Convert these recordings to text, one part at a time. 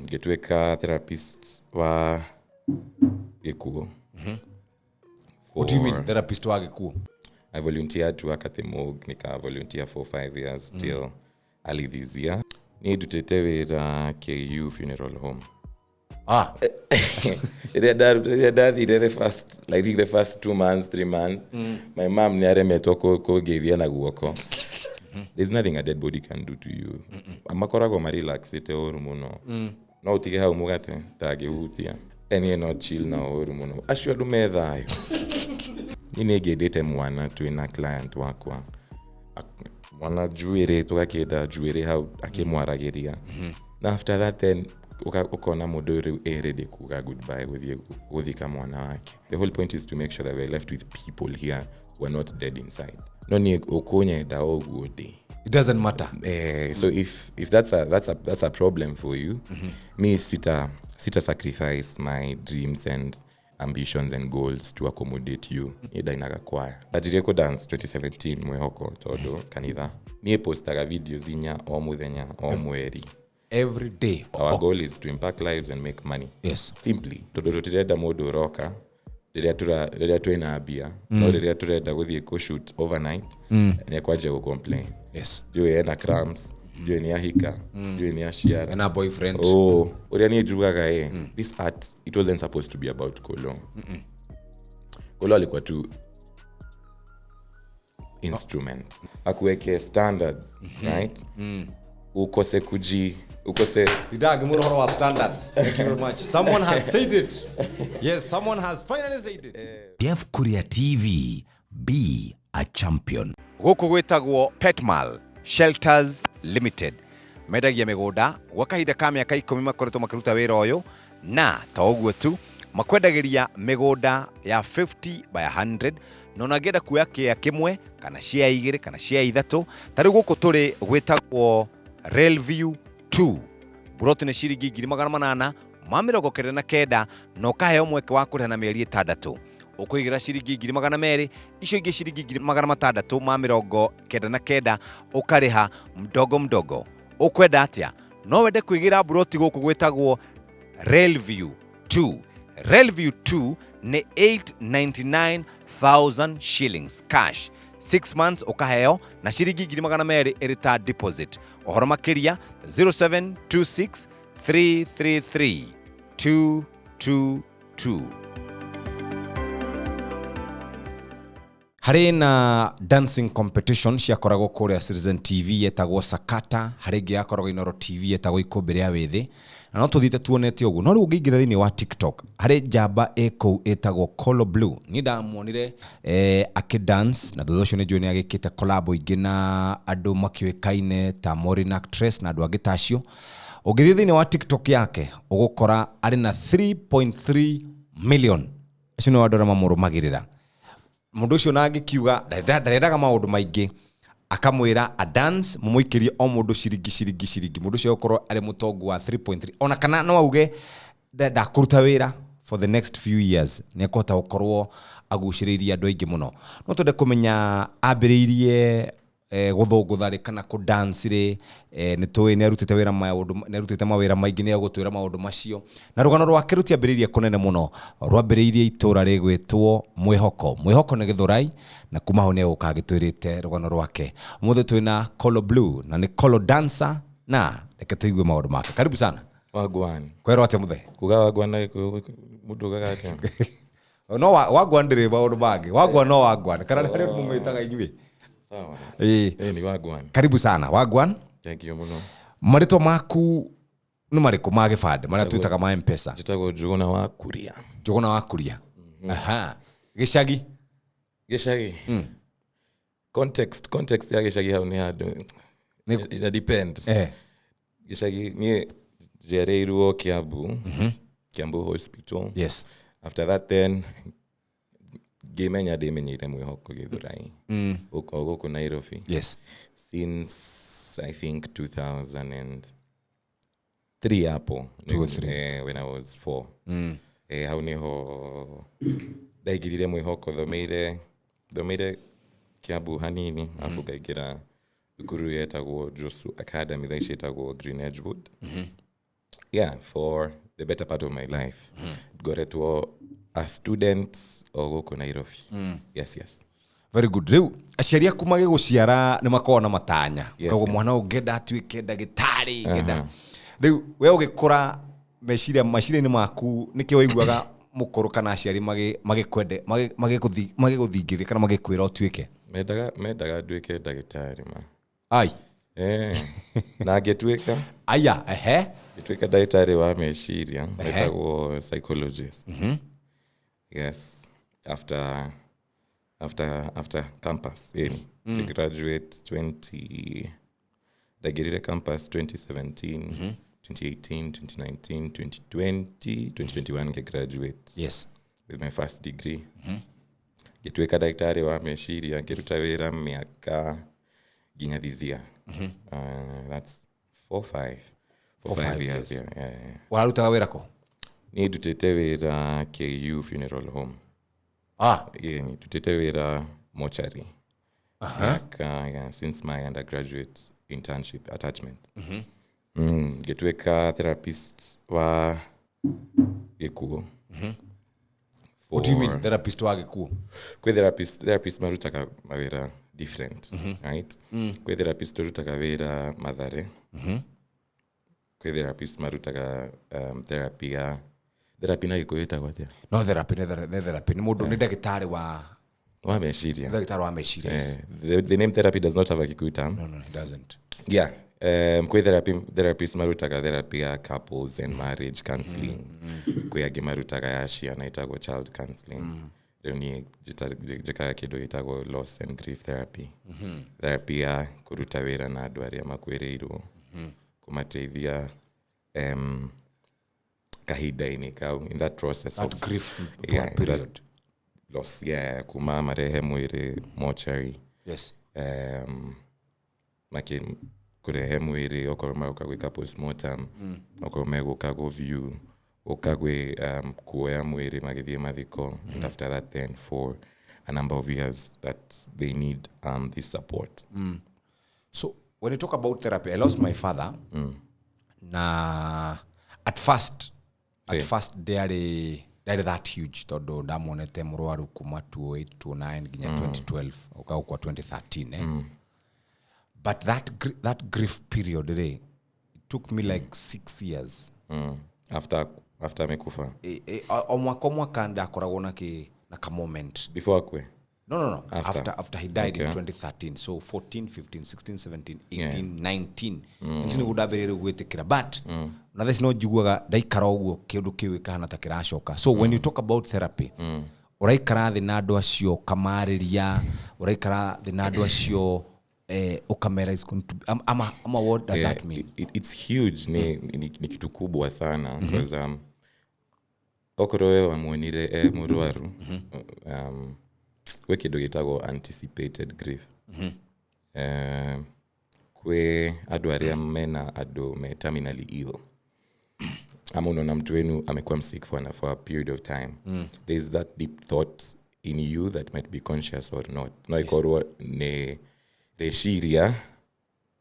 Ngĩtuĩka therapist wa Kikuyu. What do you mean therapist wa Kikuyu? I volunteered to work at the Morgue. Nika volunteer for 5 years till early this year. Ni dutete wĩra KU funeral home. The first 2 months, 3 months, my mom niaremetwo kũgeithia na guoko. There's nothing a dead body can do to you. Amakoragwo ma relax ite oru muno. No utige hau mugate ndagihutia. Eni no chill na oru muno. Acio andu me thayo. Nini ngĩndĩte mwana twĩna client wakwa. Mwana juĩrĩ tũgakĩenda juĩrĩ hau akĩmwaragĩria. Na after that then ukona mũndũ rĩu ready kuga goodbye gũthika mwana wake. The whole point is to make sure that we're left with people here who are not dead inside. No ni ukonyenda oguo day. It doesn't matter. So if that's a problem for you, me sita sacrifice my dreams and ambitions and goals to accommodate you. Ida inagakwaya. Ndadireko dance 2017 mwehoko todo kanitha. Ni postaga videos inya o muthenya o mweri. Every day. Our goal is to impact lives and make money. Yes. Simply. Todo tireda modo roka. Rĩrĩa twĩna abia. No rĩrĩa turenda gũthiĩ ku shoot overnight. Ni kwaje go complain. Yes. Juu ena cramps. Juu ni ahika. Juu ni ashiara. And a boyfriend. Uria ni jugaga This art, it wasn't supposed to be about Collo. Collo alikuwa tu instrument. Akuweke standards, right? Ukose Idag murohoro wa standards. Thank you very much. Someone has said it. Yes, someone has finally said it. KURIA TV, be a champion. Gũkũ gwĩtagwo Petmal Shelters Limited. Mendagia mĩgũnda gwa kahinda ka mĩaka 10 makoretwo makĩruta wĩra ũyũ, na ta ũguo tu makwendagĩria mĩgũnda ya 50 by 100 na ũngĩenda kuoya kĩa kĩmwe kana cia 2 kana cia 3. Ta rĩu gũkũ tũrĩ gwĩtagwo Railview 2. Buroti nĩ ciringi 899 na ũkaheo mweke wa kũrĩha na mĩeri 6. Ũkũigĩra ciringi 200, icio ingĩ ciringi 699 ũkarĩha mdogo. Ũkwenda atĩa? No wende kwĩgĩra buroti gũkũ gwĩtagwo Railview 2. Railview 2 nĩ 899,000 shillings cash. 6 months ukaheo na shiringi 200 irita deposit. Ohoro makiria 0726 333 222. Hari na dancing competition ciakoragwo kuria Citizen TV yetagwo Sakata, hari ngi yakoragwo Inoro TV yetagwo Ikombe rĩa Wĩthĩ. Na no tuthite tuonete uguo. No rĩu ngĩingĩra thĩinĩ wa TikTok, hari jamba eko etagwo Collo Blue. Ni ndamuonire akidance na thutha ũcio nĩ njũĩ nĩ agĩkĩte collab ingĩ na andũ makĩoĩkaine ta Morine actress na andũ angĩ tacio. Ũngĩthiĩ thĩinĩ wa TikTok yake ũgũkora arĩ na 3.3 million. Acio nĩ andũ arĩa mamũrũmagĩrĩra. Mũndũ ũcio na agĩkiuga ndarendaga maũndũ maingĩ, akamwĩra a dance mumuikirie o mũndũ ciringi. Mũndũ ũcio gũkorwo arĩ mũtongu wa 3.3. Ona kana no auge ndakũruta wĩra for the next few years. Nĩ ekũhota gũkorwo agucĩrĩirie andũ aingĩ mũno. No twende kũmenya ambĩrĩirie gũthũngũtha kana ku dance rĩ, nĩ tũĩ nĩ arutĩte wĩra mawĩra maingĩ, nĩ agũtwĩra maũndũ macio. Na rũgano rwake rũtiambĩrĩirie kũnene mũno, rwambĩrĩirie itũra rĩgwĩtwo Mwĩhoko nĩ Gĩthũrai, na kuma ho nĩ agũkagĩtwĩrĩte rũgano rwake. Mũthĩ twĩna Collo Blue na nĩ Collo dancer, na reke tũigue maũndũ make. Karibu sana. Wagwan. Kwerwo atĩa mũthĩ? Kuga wagwan na mũndũ gagake. No wagwan ndĩrĩ maũndũ mangĩ. Wagwan no wagwan. Kana nĩ harĩ mũmwĩtaga inyuĩ? Sawa. Ni wagwan. Karibu sana wagwan. Thank you muno. Marĩtwa maku nĩ marĩkũ ma gĩbandĩ marĩa twĩtaga ma M-Pesa? Njĩtagwo Njũgũna wa Kuria. Njũgũna wa Kuria. Aha. Gĩcagi. Context ya gĩcagi hau nĩ handũ. It depends. Gĩcagi niĩ njereirwo Kiambu Hospital. Yes. After that then Gĩmenya ndĩmenyeire Mwĩhoko Gĩthũrai. Gũkũ Nairobi. Yes. Since I think 2003 hapo. 2003. When I was 4. Hau niho ndaigirire Mwĩhoko thomeire Kiambu hanini, afu ngaingĩra thukuru yetagwo Josu Academy, thaa ici yetagwo Green Edgewood. yeah, for the better part of my life. Ngoretwo a student o guku Nairobi. Yes. Very good. Riu aciari aku magiguciara ni makorwo na matanya. Kago mwana ungenda atuike ndagitari, ngenda. Riu we ugikura meciria ni maku niki waiguaga mukuru kana aciari magikwende magiguthingire kana magikwira utuike? Mendaga nduike ndagitari ma. Ai. Na ngetuika. Aya, Ngetuika ndagitari wa meciria, metagwo psychologist. Yes. After campus, I graduate 20. I get campus 2017, 2018, 2019, 2020, 2021. I graduate. Yes. With my first degree. Getuweka daktari wa meciria, gerutawira miaka ginya this year. That's 4-5 years. Yeah. Wararutaga wira ko? Ni dutete wira KU funeral home. Ni dutete wira mortuary. Since my undergraduate internship attachment. Getuweka therapist wa Kikuyu. What do you mean therapist wa Kikuyu? Kwe therapist marutaka mawira different, right? Kwe therapist marutaka wira madhare. Kwe therapist marutaka therapy na Kikuyu etagwo atia? No therapy ni mundu ni ndagitari wa meciria. Ndagitari wa meciria. The name therapy does not have a Kikuyu term. No, it doesn't. Yeah. Kwe therapist marutaka therapy ya couples and marriage counseling. Kwe agi marutaka ya shia na itago child counseling. Ni jika kido itago loss and grief therapy. Therapy ya kuruta wira na andu aria makwireiruo. Kumateithia kahinda-ini kau in that process that of grief period. Loss, kuma marehe mwiri mortuary. Yes. Kurehe mwiri okoroma ukagwika postmortem, okoroma gukago view, ukagwe kuoya mwiri magithie mathiko, and after that then for a number of years that they need this support. So when you talk about therapy, I lost my father. Na at first they are that huge todo ndamonete murwaru kuma 2008 2009 ginya 2012 ukauka 2013 but that grief period it took me like 6 years after mekufa omwaka ndakoragwo na ka moment before akwe. No. After he died in 2013. So 14, 15, 16, 17, 18, 19. Nti nigudabirire gwitikira but na this no jiguaga ndaikara uguo kindu kiwi kana ta kirashoka. So when you talk about therapy, uraikara thi na andu acio kamariria, uraikara thi na andu acio ukamera is going to ama what does that mean? It's huge. Ni kitu kubwa sana because okoro we wamuonire murwaru kwe kido gitagwo anticipated grief. Kwe adu aria mena adu me terminally ill. Ama unaona mtu wenu amekuwa sick for a period of time. There's that deep thought in you that might be conscious or not. No ikorwo ne reshiria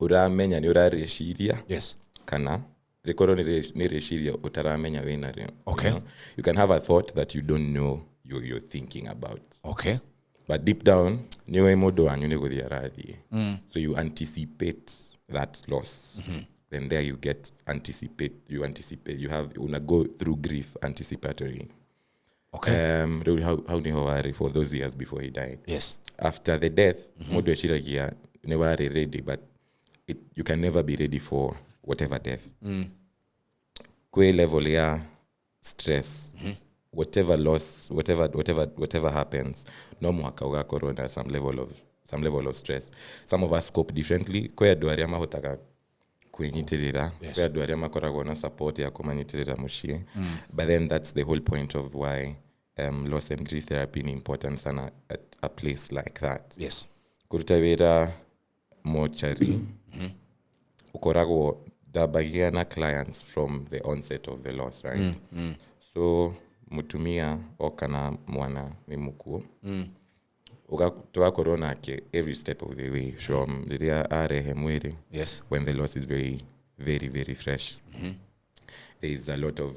uramenya ni urareshiria. Yes. Kana rekoro ni reshiria utaramenya wena rio. Okay. You can have a thought that you don't know you're thinking about. Okay. But deep down, niwe modo wanyu ni guthia rathi. So you anticipate that loss. Then there you go through grief anticipatory. Okay. How ni hawari for those years before he died. Yes. After the death, modo shiragia ni wari ready, but you can never be ready for whatever death. Kwe level ya stress. Whatever loss, whatever happens, no mwaka uga corona some level of stress. Some of us cope differently. Kwa duaria mahotaka kwenyitirira, kwa duaria makorago na support ya kumanyitirira mushie. But then that's the whole point of why loss and grief therapy is important sana at a place like that. Yes. Kurutawira mortuary. Ukorago dabagia na clients from the onset of the loss, right? So mutumia okana mwana ni mukuo. Tuwa corona ke every step of the way from liria arehe mwiri. Yes. When the loss is very, very, very fresh. there is a lot of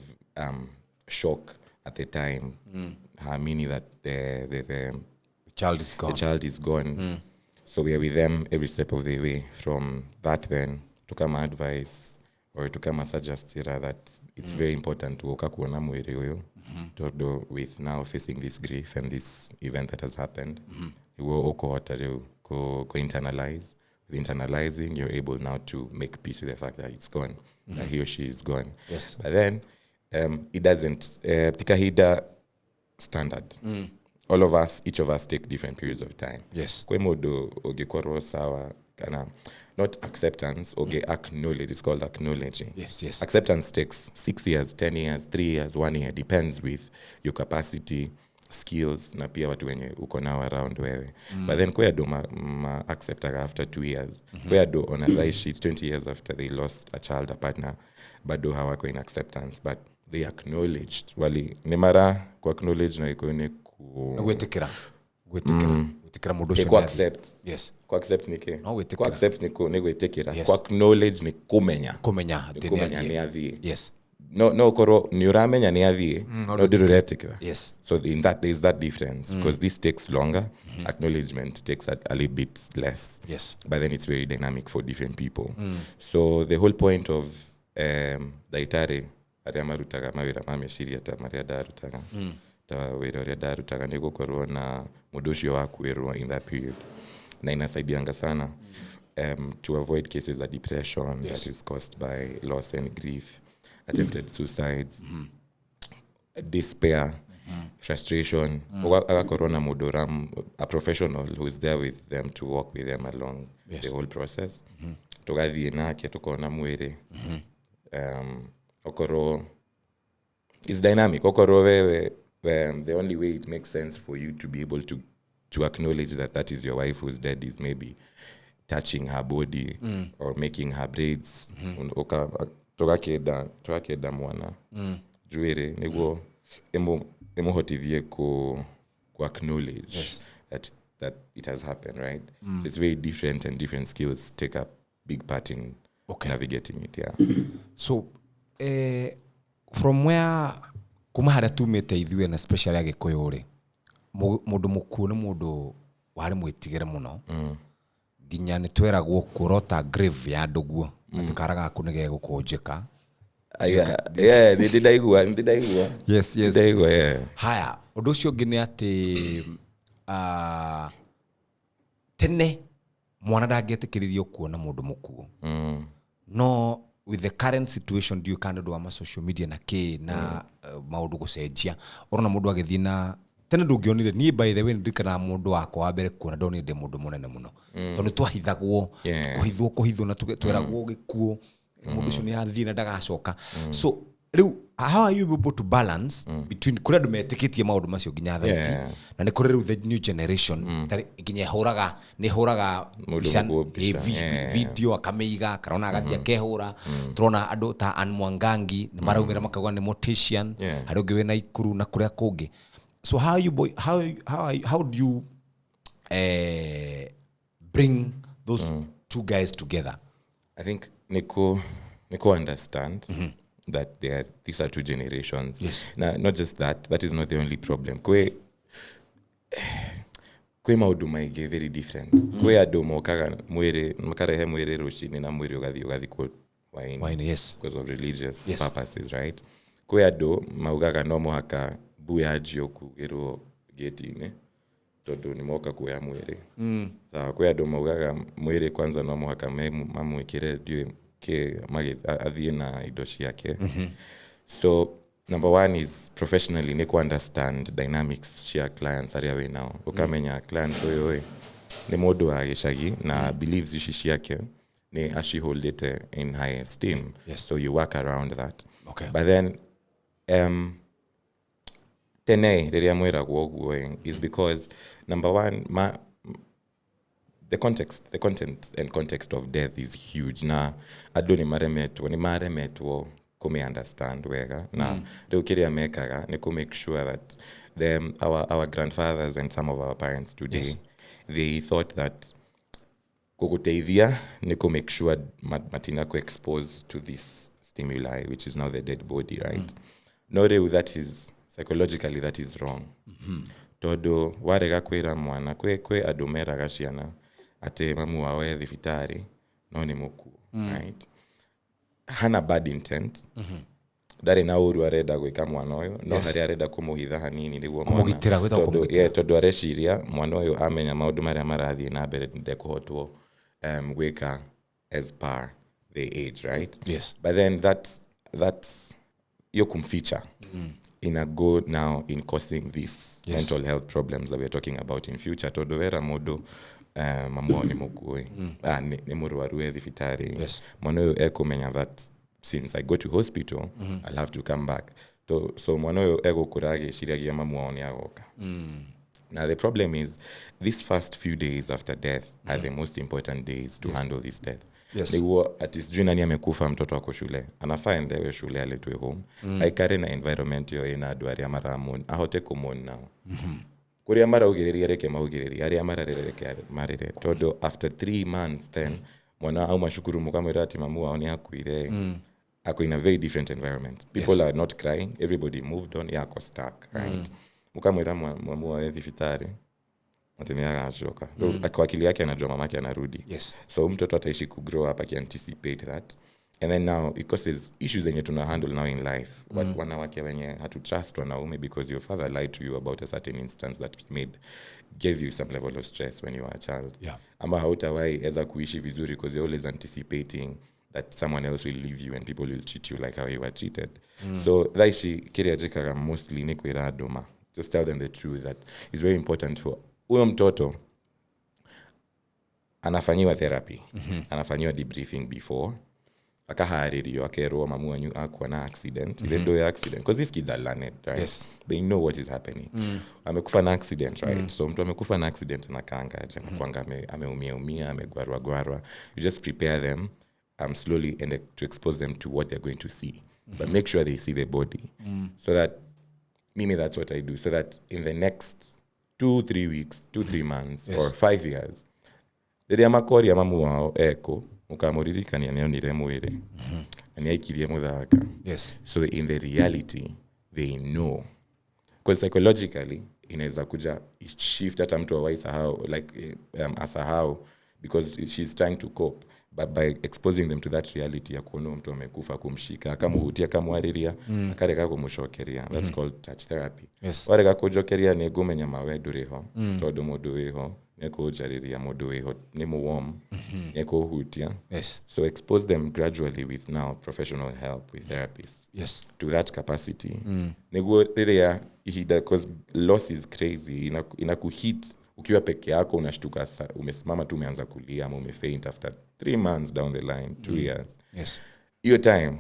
shock at the time, meaning that the child is gone. The child is gone. So we are with them every step of the way. From that then, to come advice or to come suggest that it's very important to kuona mwere huyo to do with now facing this grief and this event that has happened. You will go internalize. With internalizing, you're able now to make peace with the fact that it's gone, that he or she is gone. Yes. But then it doesn't tikahida standard. All of us, each of us take different periods of time. Yes. Kwe modo ogekwaro sawa kana not acceptance, acknowledge. It's called acknowledging. Yes. Acceptance takes 6 years, 10 years, 3 years, 1 year. Depends with your capacity, skills, na pia watu wenye uko nao around wewe. But then kwe ado ma accept after 2 years. Kwe ado on a lie sheet 20 years after they lost a child, a partner, bado hawako in acceptance. But they acknowledged. Wali nemara ku acknowledge na iko ne gwetikira mundu ucio accept. Yes. Ku accept nike. No gwetikira. Ku accept niko ne gwetikira. Yes. Ku acknowledge ni kumenya ni athie. Yes. No koro ni uramenya ni athie. No diruretikira. Yes. So in that there is that difference because this takes longer. Acknowledgement takes a little bit less. Yes. But then it's very dynamic for different people. So the whole point of daitare aria marutaga mawira mameciria ta maria darutaga ta wira uria darutaga ni gukorwo na mundu ucio wakwirwo in that period na inasaidianga sana to avoid cases of depression that is caused by loss and grief, attempted suicides, despair, frustration. Agakorona mudoram, a professional who is there with them to walk with them along the whole process. Togathie nake tukona mwere. Okoro is dynamic. Okoro wewe the only way it makes sense for you to be able to acknowledge that is your wife who's dead is maybe touching her body or making her braids. Togakeda mwana juere niguo emuhotithie ku acknowledge that it has happened, right? So it's very different and different skills take a big part in navigating it. So from where kuma haria tumite ithue na especially agikuyu ri mundu mukuo ni mundu wari mwitigire muno ginya ni tweragwo kurota grave ya nduguo atikaraga akunige gukunjika ndidaigua yes ndidaigua haya undu ucio ngi ni ati tene mwana ndangietikiririo kuona mundu mukuo no with the current situation do you kind of social media na na maundu gucenjia orona mundu agithii na tene ndungionire ni by the way ndikana mundu wako wa mbere kuona ndonire mundu munene muno tondu twahithagwo kuhithwo na tweragwo gikuo mundu ucio ni athii na ndagacoka so riu how are you able to balance between kuria ndu metikitie maundu macio nginya thaici na ni kuri riu the new generation tari nginya huraga video akameiga karona agathia kehura turona andu ta Anmwangangi ni maraumira makagwa ni mortician hari ungi wena ikuru na kuria kungi. So how do you bring those two guys together? I think Nico understand that these are two generations. Yes. Now, not just that is not the only problem. Kwe maudu maige very different. Kwe adomo kaga mwere makarehe mwere roshini na mwere ugathi kwa wine. Yes. Because of religious purposes, right? Kwe ado maugaga no mohaka buya hajio kugero getine. Todo ni moka kuya mwere. Sawa kwe ado maugaga mwere kwanza no mohaka mamwekire diwe ke athie na idoshi yake. So number one is professionally ne understand dynamics share clients area we now. Ukamenya client oyo ni modu wa geshagi na believes ishishi yake ni ashi hold it in high esteem. Yes. So you work around that. Okay. But then tene reria mwera going is because number one the content and context of death is huge. Na adoni maremetwo kume understand wega na reukiria mekaga ni ku make sure that our grandfathers and some of our parents today they thought that kukuteithia ni ku make sure matina ku expose to this stimuli, which is now the dead body, right? No reu that is psychologically that is wrong. Todo warega kwira mwana kwe adumera gashiana ate mamu wawe thibitari no ni muku, right? Hana bad intent. Ndari na uru arenda gwika mwana uyu no hari arenda kumuhitha hanini niguo kumugitira gwita kumugitira todo areciria mwana uyu amenya maundu maria marathie na mbere ndekuhotwo gwika as per the age, right? Yes. But then that's yo kumficha in a go now in causing these mental health problems that we are talking about in future. Todo vera modo mamuo ni mukui ni murwaru thibitari. Yes. Mwana uyu ekumenya that since I go to hospital, I'll have to come back. So mwana uyu egukura agiciragia mamuo ni agoka. Now the problem is these first few days after death are the most important days to handle this death. Yes. Niguo atisijui nani amekufa mtoto wako shule. Anafaa endewe shule aletwe home. Aikare na environment yo ina adwari amara amon. Ahote kumon now. Kuria mara ugiriria reke maugiriria. Aria mara reke marire. Todo after 3 months then mwana au mashukuru mukamwira ati mamu aoni akuire. Ako in a very different environment. People are not crying. Everybody moved on. Yako stuck, right? Mukamwira mamu wa thibitari. Atemea achoka. Kwa akili yake anajua mamake anarudi. Yes. So mtoto ataishi ku grow up anticipate that. And then now it causes issues zenye tuna handle now in life. Wanawake wenye hatu trust wanaume because your father lied to you about a certain instance that gave you some level of stress when you were a child. Yeah. Ama hautawai eza kuishi vizuri because you're always anticipating that someone else will leave you and people will treat you like how you were treated. So thaishi KURIA jikaga mostly ni kwira adoma. Just tell them the truth that it's very important for uyo mtoto anafanyiwa therapy. Anafanyiwa debriefing before. Akaharirio akerwa mamu wanyu akwa na accident. Even though accident because these kids are learned, right? Yes. They know what is happening. Amekufa na accident, right? So mtu amekufa na accident na kanga kwanga ameumia amegwarwa. You just prepare them slowly and to expose them to what they're going to see. But make sure they see the body. So that that's what I do. So that in the next 2-3 weeks, 2-3 months, or 5 years, riria makori mamu wao eko mukamuririkania nionire mwire ani aikirie muthaka. Yes. So in the reality they know, because psychologically inaweza kuja shift hata mtu awaisahau like asahau because she's trying to cope, but by exposing them to that reality ya kuona mtu amekufa kumshika akamuhutia kamwariria akareka kumushokeria, that's called touch therapy. Yes. Wareka kujokeria ni gumenya mawe duriho todo mudu wiho neko jariria mudu wiho ni muwom neko hutia. Yes. So expose them gradually with now professional help with therapists. Yes. To that capacity. Nego riria because loss is crazy. Inakuhit ukiwa peke yako unashtuka umesimama tu umeanza kulia ama umefaint after 3 months down the line, 2 years. Yes. Hiyo time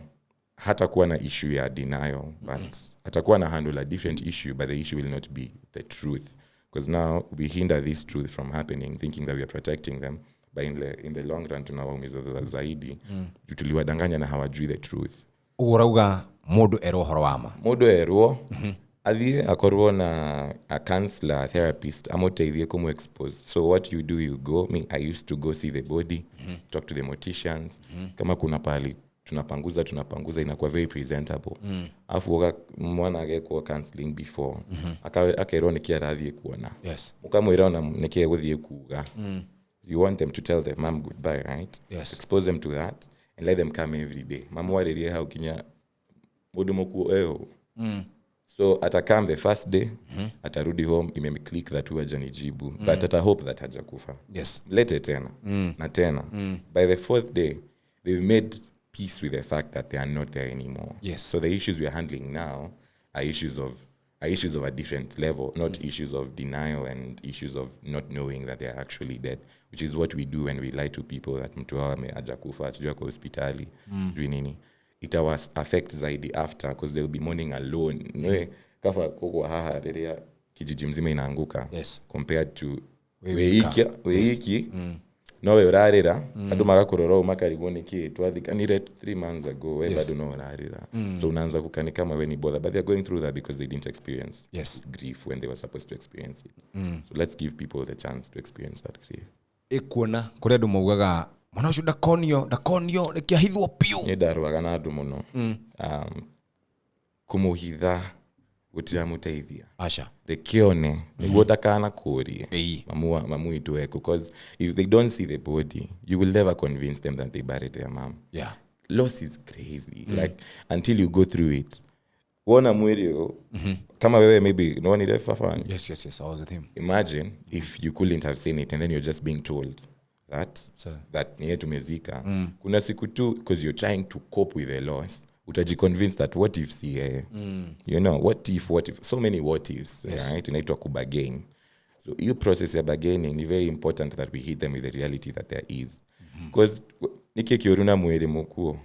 hatakuwa na issue ya denial, but atakuwa na handle a different issue, but the issue will not be the truth, because now we hinder this truth from happening thinking that we are protecting them, but in the long run tunawaumiza zaidi tuliwadanganya na hawajui the truth. Urauga modu ero horwama modu ero athie akorwo na a counselor, therapist amoteithie kumu expose. So what you do, you go, I used to go see the body, talk to the morticians. Kama kuna pali tunapanguza inakuwa very presentable. Afu mwana agekwa counseling before akero nikia rathie kuona. Yes. Mukamwira na nikia guthie kuga. You want them to tell their mom goodbye, right? Yes. Expose them to that and let them come every day. Mama waririe how kinya mudumoku eo. So atakam the first day, atarudi home, click that huwa janijibu, but ata hope that hajakufa. Yes. Lete tena, na tena. By the 4th day, they've made peace with the fact that they are not there anymore. Yes. So the issues we are handling now are issues of a different level, not issues of denial and issues of not knowing that they are actually dead, which is what we do when we lie to people that mtu hawa hajakufa, sijua kwa hospitali, sijui nini. It was affect zaidi after, because they'll be mourning alone. Nwe kafa koko haha riria kijiji mzima inaanguka. Yes. Compared to weiki nowe urarira andu magakurora makarigoni ki twathikanire 3 months ago we bado no urarira. So unaanza kukani kama we ni bother, but they're going through that because they didn't experience grief when they were supposed to experience it. So let's give people the chance to experience that grief. Ikuona kuri andu maugaga mwana ucio ndakonio nikiahithwo piu ni ndarwaga na andu muno kumuhitha gutira muteithia acha rekione niguo ndakana kuria mamu itu eko, because if they don't see the body you will never convince them that they buried their mom. Yeah, loss is crazy. Like until you go through it, wona mwiri kama wewe maybe no one refa fan. Yes, I was with him. Imagine if you couldn't have seen it and then you're just being told that niye tumezika. Kuna siku tu, because you're trying to cope with the loss, utajiconvince that what if see you know, what if so many what ifs. Yes. Right, inaitwa kubagain. So you process your bargaining, it's very important that we hit them with the reality that there is, because nikikioruna mwere mokuo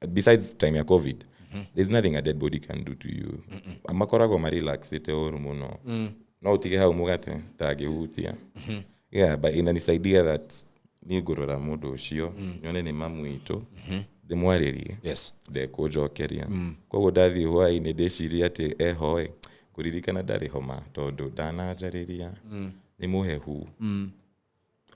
besides time ya COVID, there's nothing a dead body can do to you. Amakorago marelax iteoru muno no utige hau mugate tagehutia. Yeah, but inanisaidia that ni gorora mudo ucio nyone ni mamu ito the mwareri. Yes, the kojokeria kogo dathi hwai ni ndeciria ati ehoe kuririkana ndari homa tondu ndanajariria ni muhehu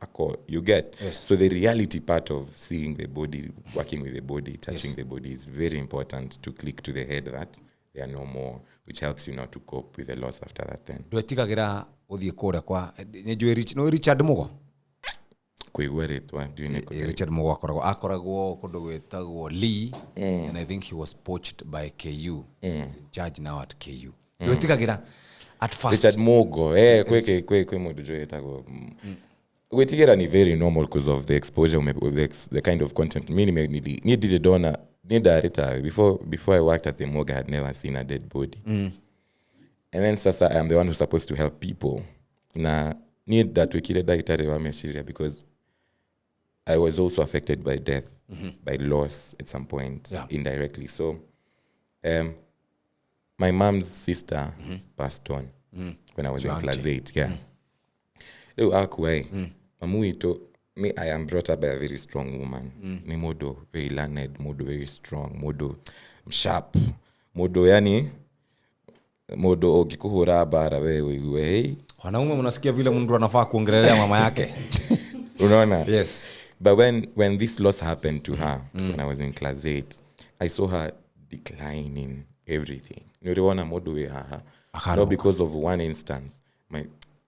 ako, you get. Yes. So the reality part of seeing the body, working with the body, touching the body is very important to click to the head that they are no more, which helps you not to cope with the loss after that. Then ndwetigagira uthie kure kwa njue Richard Mugo kuigwa ritwa Richard Mugo akoragwo kundu gwetagwo Lee, and I think he was poached by KU. He's in charge now at KU. Ndwetigagira at first Richard Mugo kwe mundu jo yetagwo Wetigera ni very normal because of the exposure, the kind of content. Me ni DJ Donna, ni director. Before I worked at the Morgue, I had never seen a dead body. And then sasa I am the one who's supposed to help people. Na ni that wikile daitare wa meshiria because I was also affected by death, by loss at some point, indirectly. So my mom's sister passed on when I was in class 8. Yeah. Me, I am brought up by a very strong woman. Ni modo very learned, modo very strong, modo sharp, modo yani modo ogikuhura bara wewe. Wanaume mnasikia vile mtu anafaa kuongelelea mama yake. Unaona? Yes. But when this loss happened to her when I was in class 8, I saw her declining everything. Niliona modo we haha. Not because of one instance.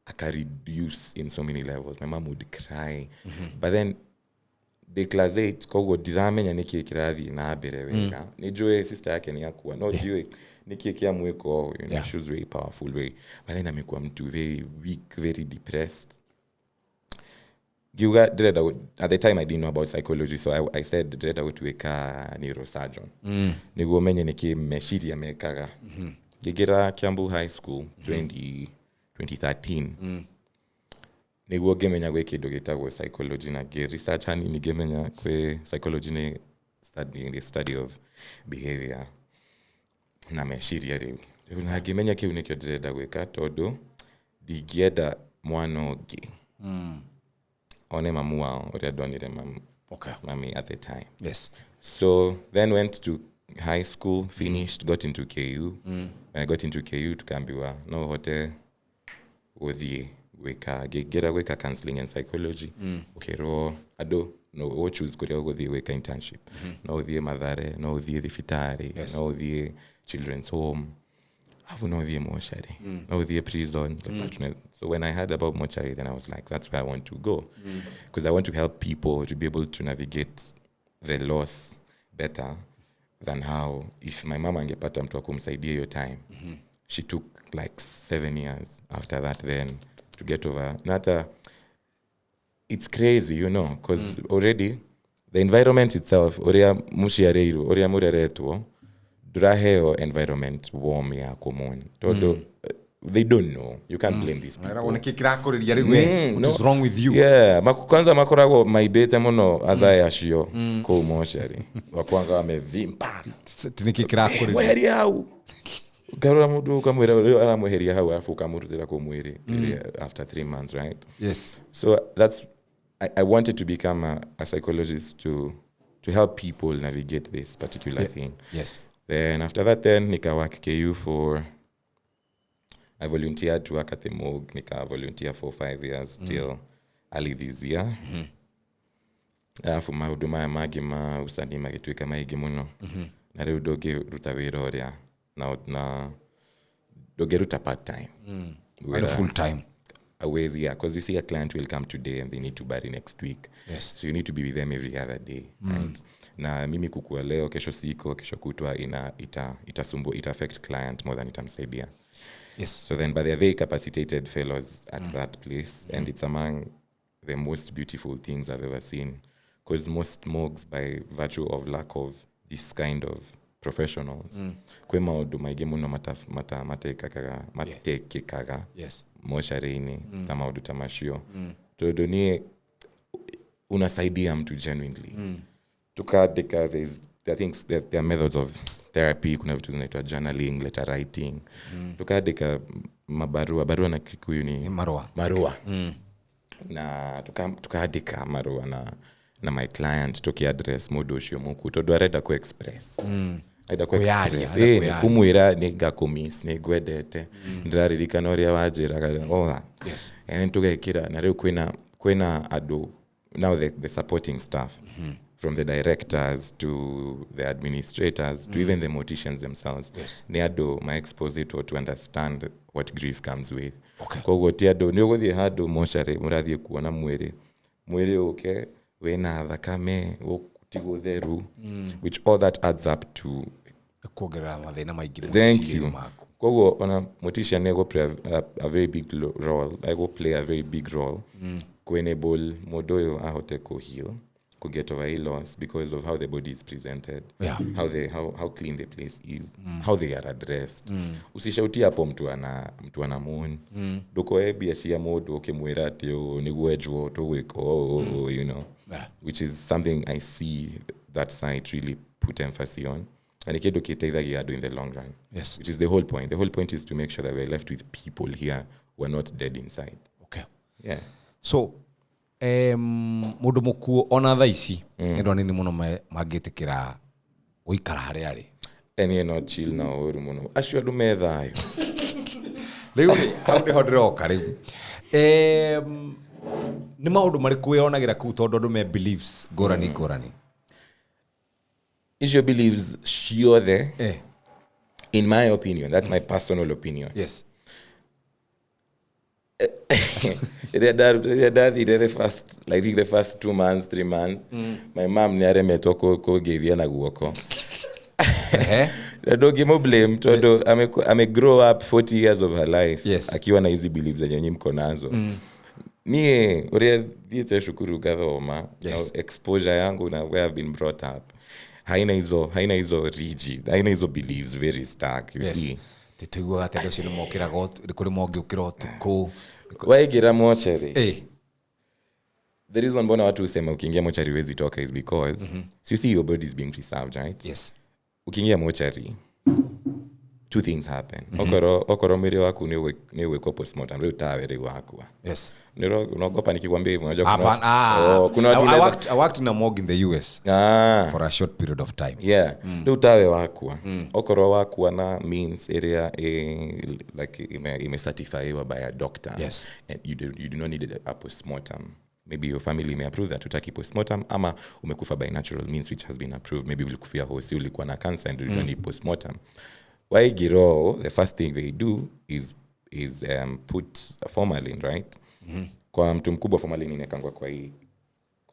I can reduce in so many levels. My mom would cry. But then the class 8 kogo dizamenya nikikirathi na bereweka. Nijue sister yake ni yakuwa. No jiwe nikikia mweko, you know, she was very powerful, very. But then amekuwa mtu very weak, very depressed. At the time I didn't know about psychology, so I said direda wetweka neurosurgeon. Niguo menye nikimeshiri amekaga. Gigira Kiambu High School 2013. Niguo gemenya gwe kido gitagwo psychology na research hani ni gemenya kwe psychology ni studying the study of behavior na meshiria rewi. Na gemenya kiu nikyo direda gweka todo digieda mwanogi. One mamu wao oria donire mamu. Okay. Mami at the time. Yes. So then went to high school, finished, got into KU. When I got into KU tukambiwa no hote odie weka counseling and psychology. Okay, ado no choose kuria odie weka internship. No odie madhare, no odie thifitari, no odie children's home. I've no odie mortuary, no odie prison. So when I heard about mortuary, then I was like, that's where I want to go, because I want to help people to be able to navigate the loss better than how if my mama angepata mtu akumsaidia your time. She took like 7 years after that then to get over. It's crazy, you know, because already the environment itself, oria mushiareiru, oria mureretwo, duraheo environment warm ya common. Todo they don't know. You can't blame these people. What is wrong with you? Yeah, kwanza makorago maibete muno azayashio ko moshari. Wakwanga wamevimpa. Tinikikirakorira. Weheri hau. Garura mudu kamwira ala muheri hau afu kamurutira ko mwiri after 3 months, right? Yes. So that's I wanted to become a psychologist to help people navigate this particular thing. Yes. Then after that then nika work KU for I volunteered to work at the Morgue. Nika volunteer for 5 years till early this year. Alafu mahuduma ya magi usanii magituika maigi muno. Na riu ruta wira uria na ruta part time. Or full time. Always, yeah, because you see a client will come today and they need to bury next week. Yes. So you need to be with them every other day, right? Na mimi kukua leo, kesho siko, kesho kutwa ita affect client more than itamsaidia. Yes. So then, but they're very capacitated fellows at that place, and it's among the most beautiful things I've ever seen. Because most morgues, by virtue of lack of this kind of professionals, kwe maundu maigi muno matekekaga mosharini ta maundu ta macio todo ni unasaidia mtu genuinely. Tukadika, I think there are methods of therapy, kuna vitu zinaitwa journaling, letter writing. Tukadika barua na Kikuyu ni marua. Na tukadika marua na my client tukiaddress mudoshio muku todo areda ku express. Aida ku express. Kumwira ni gakumis ni gwedete. Ndaririkana uria wajira all that. Yes. And tugekira na riu kwina adu now the supporting staff. From the directors to the administrators to even the morticians themselves. Yes. Niado my exposito to understand what grief comes with. Okay. Kwa gotiado nyogothi hado moshare murathie kuona mwere okay wena thakame wokutigwo theru which all that adds up to kuongerera mathina maingĩ. Thank you. Kwa ona mortician nego play a very big role. I go play a very big role to enable modoyo ahote ko heal. Could get over a loss because of how the body is presented, how clean the place is, how they are addressed. Usishautia hapo mtu ana moon. Doko ebi ashia modo okimwera ati nigwejwo to weko you know. Which is something I see that side really put emphasis on. And it can do in the long run. Yes. Which is the whole point. The whole point is to make sure that we're left with people here who are not dead inside. Okay. Yeah. So mundu mukuo ona tha ici ndo nini muno magitikira uikara hari ari eni no chill na uru muno acio andu methayo riu haundi hodiroka riu ni maundu mariku yonagira ku tondu andu me beliefs ngorani is your beliefs sure there in my opinion, that's my personal opinion. Yes. The first 2 months, 3 months, my mom niare meto ko 𝓲𝓷𝓽𝓮𝓻. Don't give me blame. I grow up 40 years of her life. Yes. Akiwa na hizi beliefs zenye nyinyi mko nazo. Nie uria dhiete shukuru gathoma. Yes. Exposure yangu na where I've been brought up. Haina hizo rigid. Haina hizo beliefs very stark, you see. Tituigwa ati ndio cino mokira kuri mogiukira utuku. Waigira mochari. The reason mbona watu usema ukiingia mochari wezi toka is because so you see your body is being preserved, right? Yes. Ukiingia mochari, 2 things happen. Okoro mwili wako niwe kwa postmortem, leo tawere wako. Yes. Nero unaogopa nikikwambia hivyo unajua kuna watu I worked in a morgue in the US for a short period of time. Yeah. Leo tawe wako. Okoro wako na means area like ime certified by a doctor. Yes. And you do not need a postmortem. Maybe your family may approve that utaki postmortem ama umekufa by natural means which has been approved. Maybe ulikufia hosi, ulikuwa na cancer and you don't need postmortem. Why giro, the first thing they do is put formalin, right? Kwa mtu mkubwa formalin inekangwa kwa hii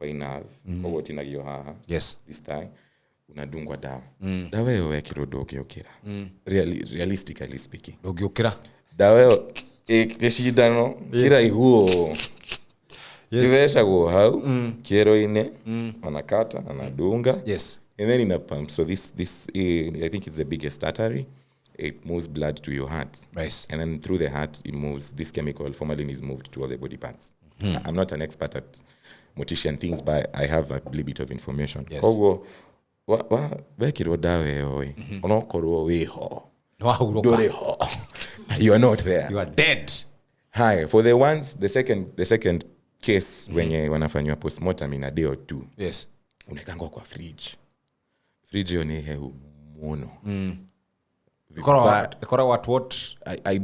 nerve, kwa wote inagio haha. Yes. This time unadungwa dawa. Dawa hiyo ya kirodo ukiokira. Realistically speaking. Ukiokira. Dawa hiyo keshidano kira ihuo. Yes. Kivesha go how kero ine anakata anadunga. Yes. And then in a pump. So this I think it's the biggest artery. It moves blood to your heart. Nice. And then through the heart, it moves, this chemical, formalin, is moved to all the body parts. I'm not an expert at mortician things, but I have a little bit of information. Yes. Wekiro dawe oi. Onokoro weho. No ahuroka. Doreho. You are not there. You are dead. Hi. For the ones, the second case when wanafanywa postmortem in a day or 2. Yes. Unekangwa kwa fridge. Fridge yone heu mono. Kora what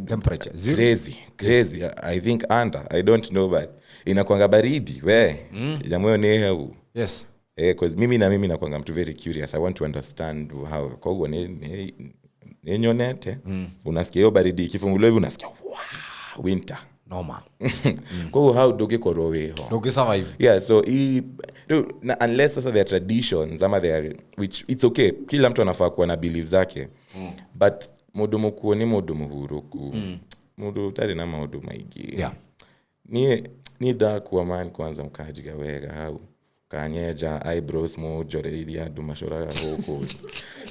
temperature? Zero? Crazy. Yes. I think under. I don't know, but inakuanga baridi we. Jamoyo ni heu. Yes. Because mimi nakwanga mtu very curious. I want to understand how kwa hiyo nyonete unasikia hiyo baridi ikifunguliwa hivi unasikia wow, winter normal. Kwa hiyo how doge koroweho doge survive. Yeah, so unless there are traditions ama there are, which it's okay, kila mtu anafaa kuwa na beliefs zake but mudumu kuoni mudumu huruku mudu tari na mudu maigi yeah ni da kuwa man kwanza mkajiga wega au kanyeja eyebrows mo joreria dumashora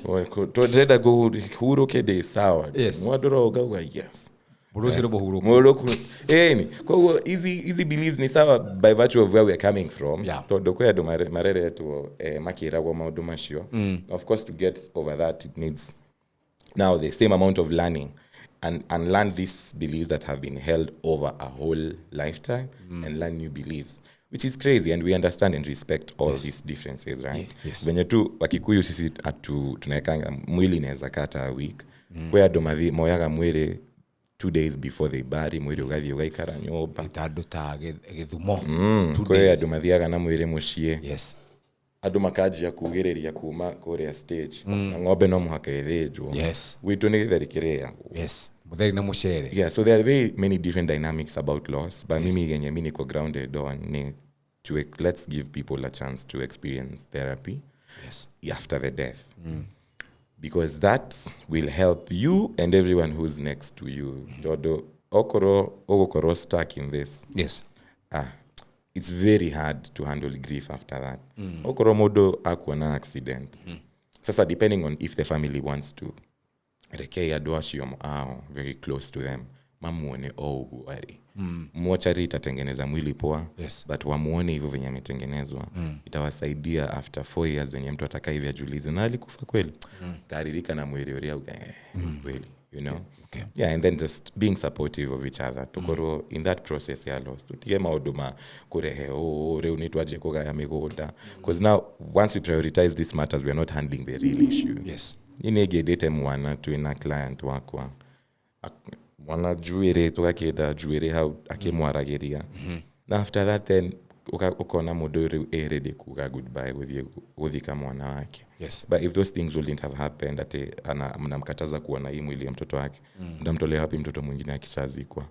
huko to dreda go huruke de sawa mwadoro ga yes Burushiro bohuruku Moroku kwa hiyo easy beliefs ni sawa by virtue of where we are coming from. To dokoya do marere to makira wa maudu mashio. Of course to get over that it needs now the same amount of learning and learn these beliefs that have been held over a whole lifetime and learn new beliefs, which is crazy, and we understand and respect all these differences, right? Venye tu wakikuyu sisi tunaekanga mwili inaweza kata a week where do moyaga mwere 2 days before they bury mwiri ugathi ugaikara nyoba itadu ta githumo kwa hiyo andu mathiaga na mwiri mucie andu makajia kugereria kuma KURIA stage na ng'ombe no muhaka ithijwo witu ni githerikiria mutheri na mucere so there are very many different dynamics about loss but mimi yenye mimi niko grounded on ni to let's give people a chance to experience therapy after the death because that will help you and everyone who's next to you. Dodo okoro stuck in this. It's very hard to handle grief after that. Okoro modo akuana accident. Sasa depending on if the family wants to rekea doashio very close to them. Mamuone guari. Mochari itatengeneza mwili poa but wamuone hivyo venye ametengenezwa itawasaidia after 4 years venye mtu atakaa hivi ajulize na alikufa kweli karirika na mwili uria kweli you know and then just being supportive of each other tukoro in that process ya loss tutige mauduma kurehe reunitwaje kugaya migoda because now once we prioritize these matters we are not handling the real issue inegedete mwana tu ina client wako wana juire tukakeda juire how akemwarageria na after that then ukona modori ready kuga goodbye with mwana wake but if those things wouldn't have happened ate mnamkataza kuona hii mwili ya mtoto wake ndamtolea wapi mtoto mwingine akishazikwa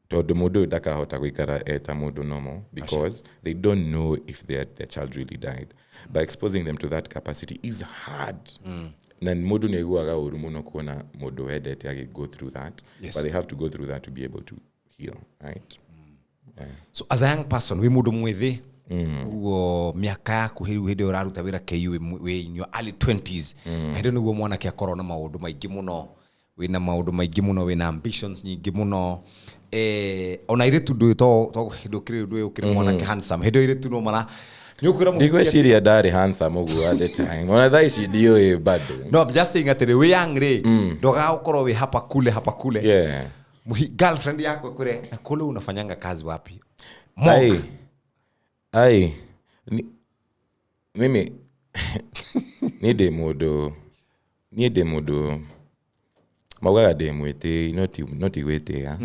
todo modo dakahota kuikara eta modo normal because they don't know if their child really died by exposing them to that capacity is hard na modo neguaga urumuno kuona modo hedet yake go through that but they have to go through that to be able to heal, right? So as a young person we mudo mwethi uo miaka yaku hede uraruta wira KU we in your early 20s hede nugo mwana kia korona maundu maingi muno wina maundu maingi muno wina ambitions nyingi muno ona ire tundu to hede ukire ukire mwana kia handsome hede ire tuno mara Because she is very handsome at the time. Ona thai she dio bado. No, I'm just saying that we young re. Doga ukoro we hapa kule. Yeah. Girlfriend yako kule na kule unafanyanga kazi wapi? Ai. Mimi ni demodo. Mawaga demwete not wete ya.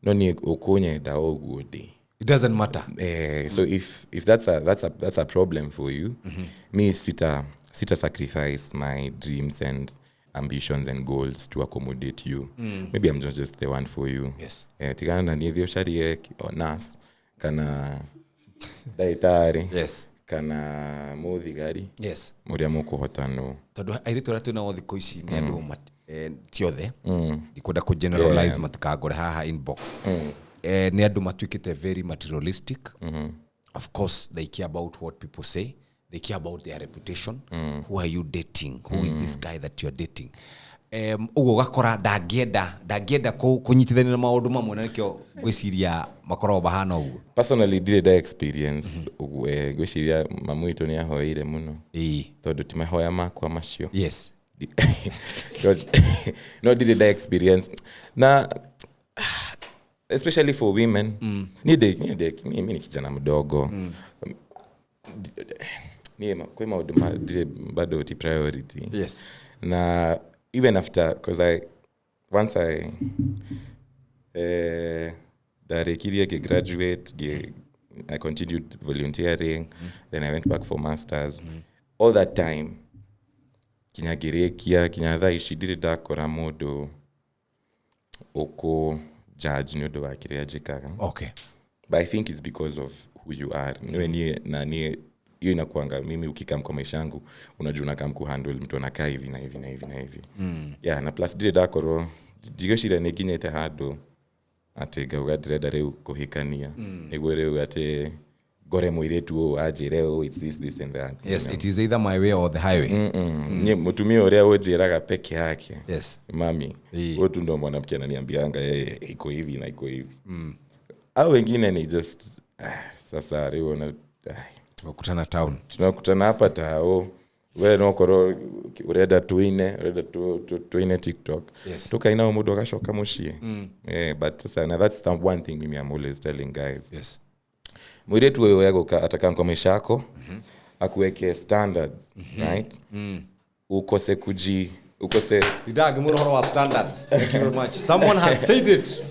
No ni okonye da ogode. It doesn't matter. So if that's a problem for you, me sita sacrifice my dreams and ambitions and goals to accommodate you. Maybe I'm just the one for you. Tigana na nivyo sharie or nas kana daitari. Kana muthigari. Muria mukuhotano. Tondu airitu ratu na othiko ici ni andu tiothe. Ndikwenda ku generalize matikagore haha inbox. Ni andu matuikite very materialistic. Of course they care about what people say. They care about their reputation. Who are you dating? Who is this guy that you're dating? Ugo gakora dagienda kunyitithania na maundu mamwe na nikio gwiciria makoro bahana ugo. Personally did I experience gwiciria mamu itu ni ahoire muno. Tondu timahoya makwa macio. No did I experience na especially for women mimi ni kijana mdogo ni kwa mauduma bado ti priority na even after because once I darekiria ge graduate ge I continued volunteering. Then I went back for masters. All that time, kinyagirekia kinyadhaishi 𝓲𝓷𝓽𝓮𝓻 oko judge nyodo wa kiria jikaga. Okay. But I think it's because of who you are. Hiyo inakuanga mimi ukikam kwa maisha yangu unajua unakam kuhandle mtu anakaa hivi na hivi na hivi na hivi. Yeah, na plus 𝓲𝓷𝓽𝓮𝓻 jigoshira neginyete hado ate gaugadreda reu kohikania. Ego reu ate gore moiretu ajireo it's this and that. Yes, it is either my way or the highway. Nye mutumia oria ojiraga peke yake. Yes. Mami. Watu ndo mwanamke ananiambianga iko hivi na iko hivi. Au wengine ni just sasa reo na Tunakutana town. Tunakutana hapa tao. Wewe nokoro ureda tuine TikTok. Yes. Tukaina umudo gashoka mushie. But sasa that's the one thing mimi I'm always telling guys. Yes. Mwiretu wewe yako ataka kwa maisha yako akuweke standards, right? Ukose 𝓲𝓷𝓽𝓮𝓻 standards. Thank you very much. Someone has said it.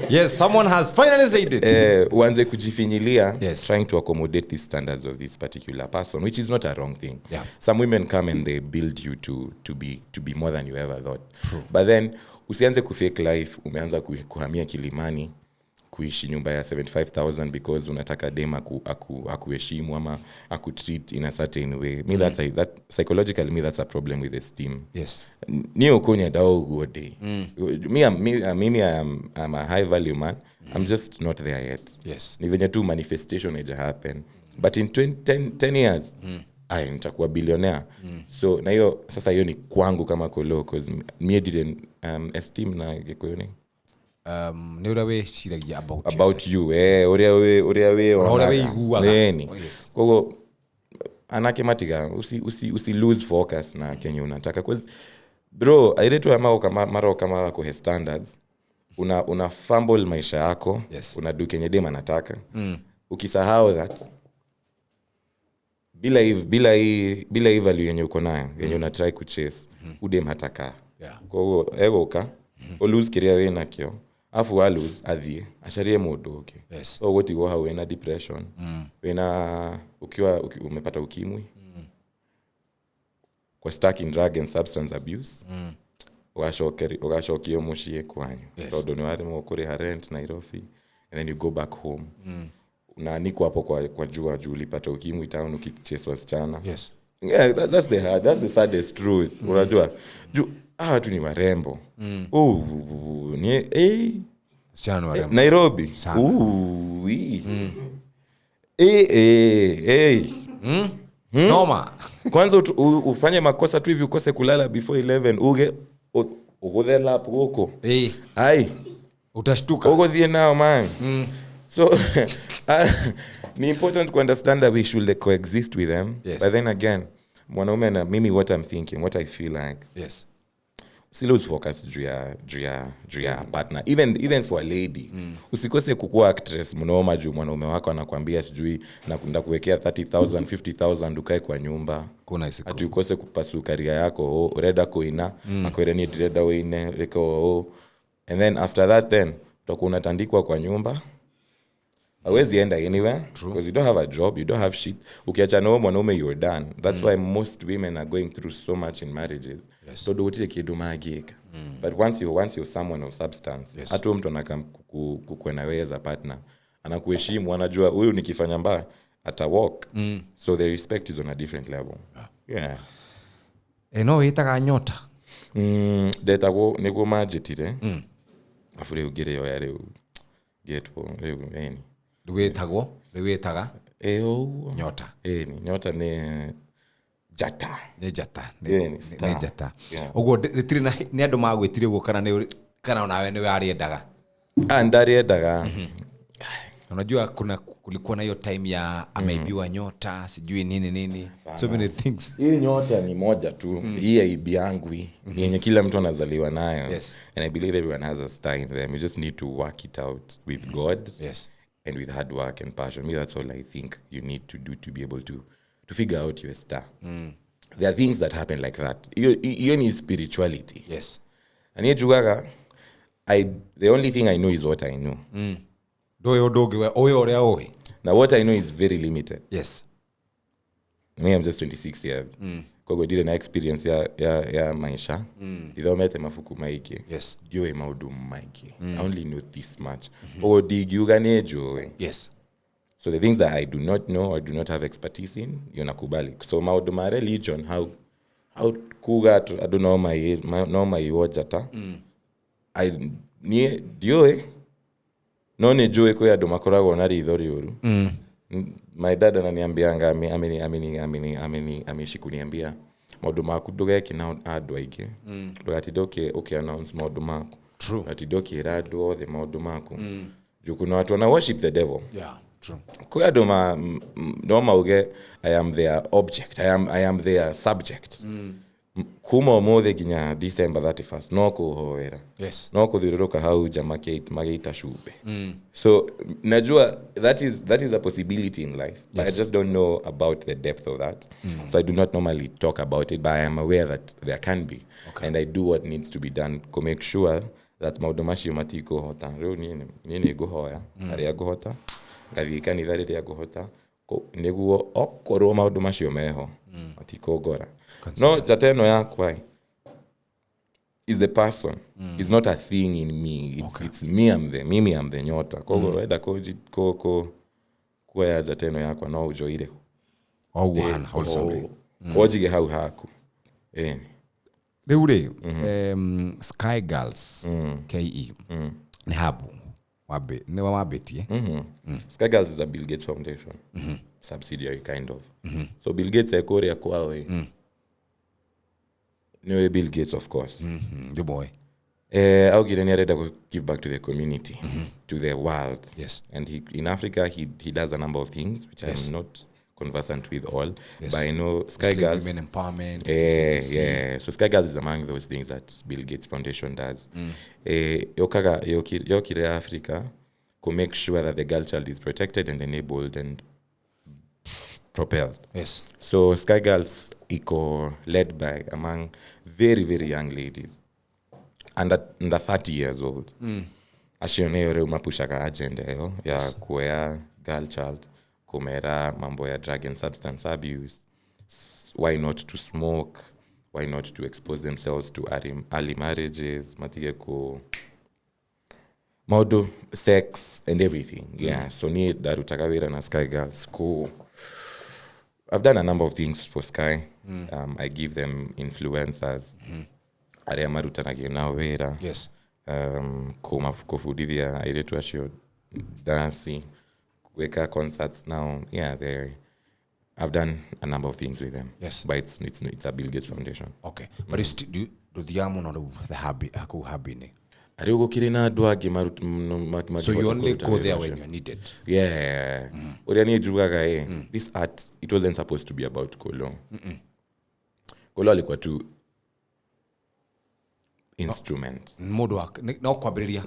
Yes, someone has finally said it. Uanze kujifinyilia Yes. trying to accommodate the standards of this particular person, which is not a wrong thing. Yeah. Some women come and they build you to be more than you ever thought. True. But then usianze kufake life, umeanza kuhamia Kilimani kuishi nyumba ya 75,000 because unataka dem akuheshimu ama akutreat in a certain way. Me that psychologically me that's a problem with esteem. Yes. Ni okonya dao gode. I'm a high value man. I'm just not there yet. Yes. Ni venye tu manifestation ija happen. But in 10 years nitakuwa billionaire. So na hiyo sasa hiyo ni kwangu kama Collo because me didn't esteem na Kikuyu. Neurawe shiragia about you oria we iguaga. Kogo anake matiga usi lose focus na kenye unataka cause bro airetu maro kama wako he standards una fumble maisha yako. Yes. Unadu kenye dem anataka ukisahau that bila hii value yenye uko nayo yenye una try kuchase udem hataka. Kogo egoka o lose career we nakyo afu walus adhie asharie modo. Okay. Yes. So what you have wena depression wena ukiwa umepata ukimwi kwa stuck in drug and substance abuse ugashokie mushie kwanyu. So don't worry mo kuri rent Nairobi and then you go back home. Na niko hapo kwa jua juu ulipata ukimwi town ukicheswa wasichana. Yes. Yeah, that's the saddest truth. Unajua juu tu ni warembo. Ni Nairobi. Noma. Kwanza ufanye makosa tu hivi ukose kulala before 11 uge lap huko. Utashtuka. Ugo dhie now man. So ni important to understand that we should coexist with them. Yes. But then again, mwanaume na mimi what I'm thinking, what I feel like. Yes. Si lose focus juu ya partner. Even for a lady. Usikose kukua actress mnoma juu mwanaume wako anakuambia sijui nakunda kuwekea 30,000 50,000 ukae kwa nyumba. Kuna isiku. Ati ukose kupasu career yako ureda koina akwireni direda weine reko and then after that then utakuwa unatandikwa kwa nyumba. Hawezi enda anywhere because you don't have a job, you don't have shit. Ukiacha na mwanaume you're done. That's why most women are going through so much in marriages. Yes. So do what you do magic. But once you're someone of substance, yes. Hata mtu anakam kukwena wewe as a partner, anakuheshimu, anajua huyu nikifanya mbaya ata walk. So the respect is on a different level. Yeah. No itaga nyota. Detago niko majitire. Afure ugire yo yare getpo yani. Liwetaga nyota. Ni nyota ni jata. Ni jata. Ni jata. Ogo ritiri ni andu magwetire go kana nawe ni ariendaga. Ndariendaga. Unajua kulikuwa na hiyo time ya ameibiwa nyota, sijui nini. So many things. Hii nyota ni moja tu. Hii aibi yangu ni yenye kila mtu anazaliwa nayo. Yes. And I believe everyone has a star in them. You just need to work it out with God. Yes. And with hard work and passion. Me, that's all I think you need to do to be able to figure out your star. There are things that happen like that. You need spirituality. Yes. And the only thing I know is what I know. Doyo dogi we oyo ore owe. Now what I know is very limited. Yes. Me, I'm just 26 years. Kwa did an experience ya maisha. Ithomete mafuku maiki. Yes. Diwe maudu maiki. I only know this much. Kwa digiuga nejo. Yes. So the things that I do not know or do not have expertise in, yonakubali. So maudu ma religion, how kuga, I don't know my wajata. I nie diwe no nejoe kwa adu makorago na ridhori uru. My dad ananiambianga ameishi kuniambia maudu maku ndugeke na andu aingi ndugatidoke announce maudu maku True. atidoke radu othe maudu maku juu kuna watu wana worship the devil. Yeah, true. Kwa adu no mauge I am their object, I am their subject. Kuma mothe ginya December 31st no kuhoera. Yes. No kuthiruruka hau magaita shube. So najua that is a possibility in life. But I just don't know about the depth of that. So I do not normally talk about it, but I am aware that there can be. Okay. And I do what needs to be done to make sure that maudomashi matiko hota. Reo nini guhoya, aria guhota. Ngavika ni thari ria guhota. Niguo okoro maudomashi meho. Matiko gora. No, jateno yakwa is the person. It's not a thing in me. It's me, I'm the nyota. Kogo weda kwa ya jateno yakwa no ujoire. Wana wholesome. Ojige hau haku. Rĩu rĩ, Sky Girls KE nĩ habu nĩ wambĩtie. Sky Girls is a Bill Gates Foundation. Subsidiary kind of. So Bill Gates KURIA kwao. No, Bill Gates, of course. The boy. I'll give back to the community, to the world. Yes. And in Africa, he does a number of things, which I'm not conversant with all. Yes. But I know Sky Girls. Women empowerment. Yeah. So Sky Girls is among those things that Bill Gates Foundation does. Yokire Africa to make sure that the girl child is protected and enabled and propelled. Yes. So Sky Girls iko led by among very, very young ladies under 30 years old. Ashioneyo reu mapushaka agenda yo ya kuea girl child, kumera mambo ya drug and substance abuse. Why not to smoke? Why not to expose themselves to early marriages? Matige ko maudu sex and everything. Yeah. So ni darutagawira na Sky Girls ko. I've done a number of things for Sky. I give them influencers. Aria maruta na ginawera. Yes. Kufudithia airetu ashio dancing, weka concerts now. Yeah, I've done a number of things with them. Yes. But it's a Bill Gates Foundation. Okay. But do you know the habit? So you only go there when you're needed. Yeah. This art, it wasn't supposed to be about Collo. Collo alikuwa tu instrument. Modo wake. No kwabiriria.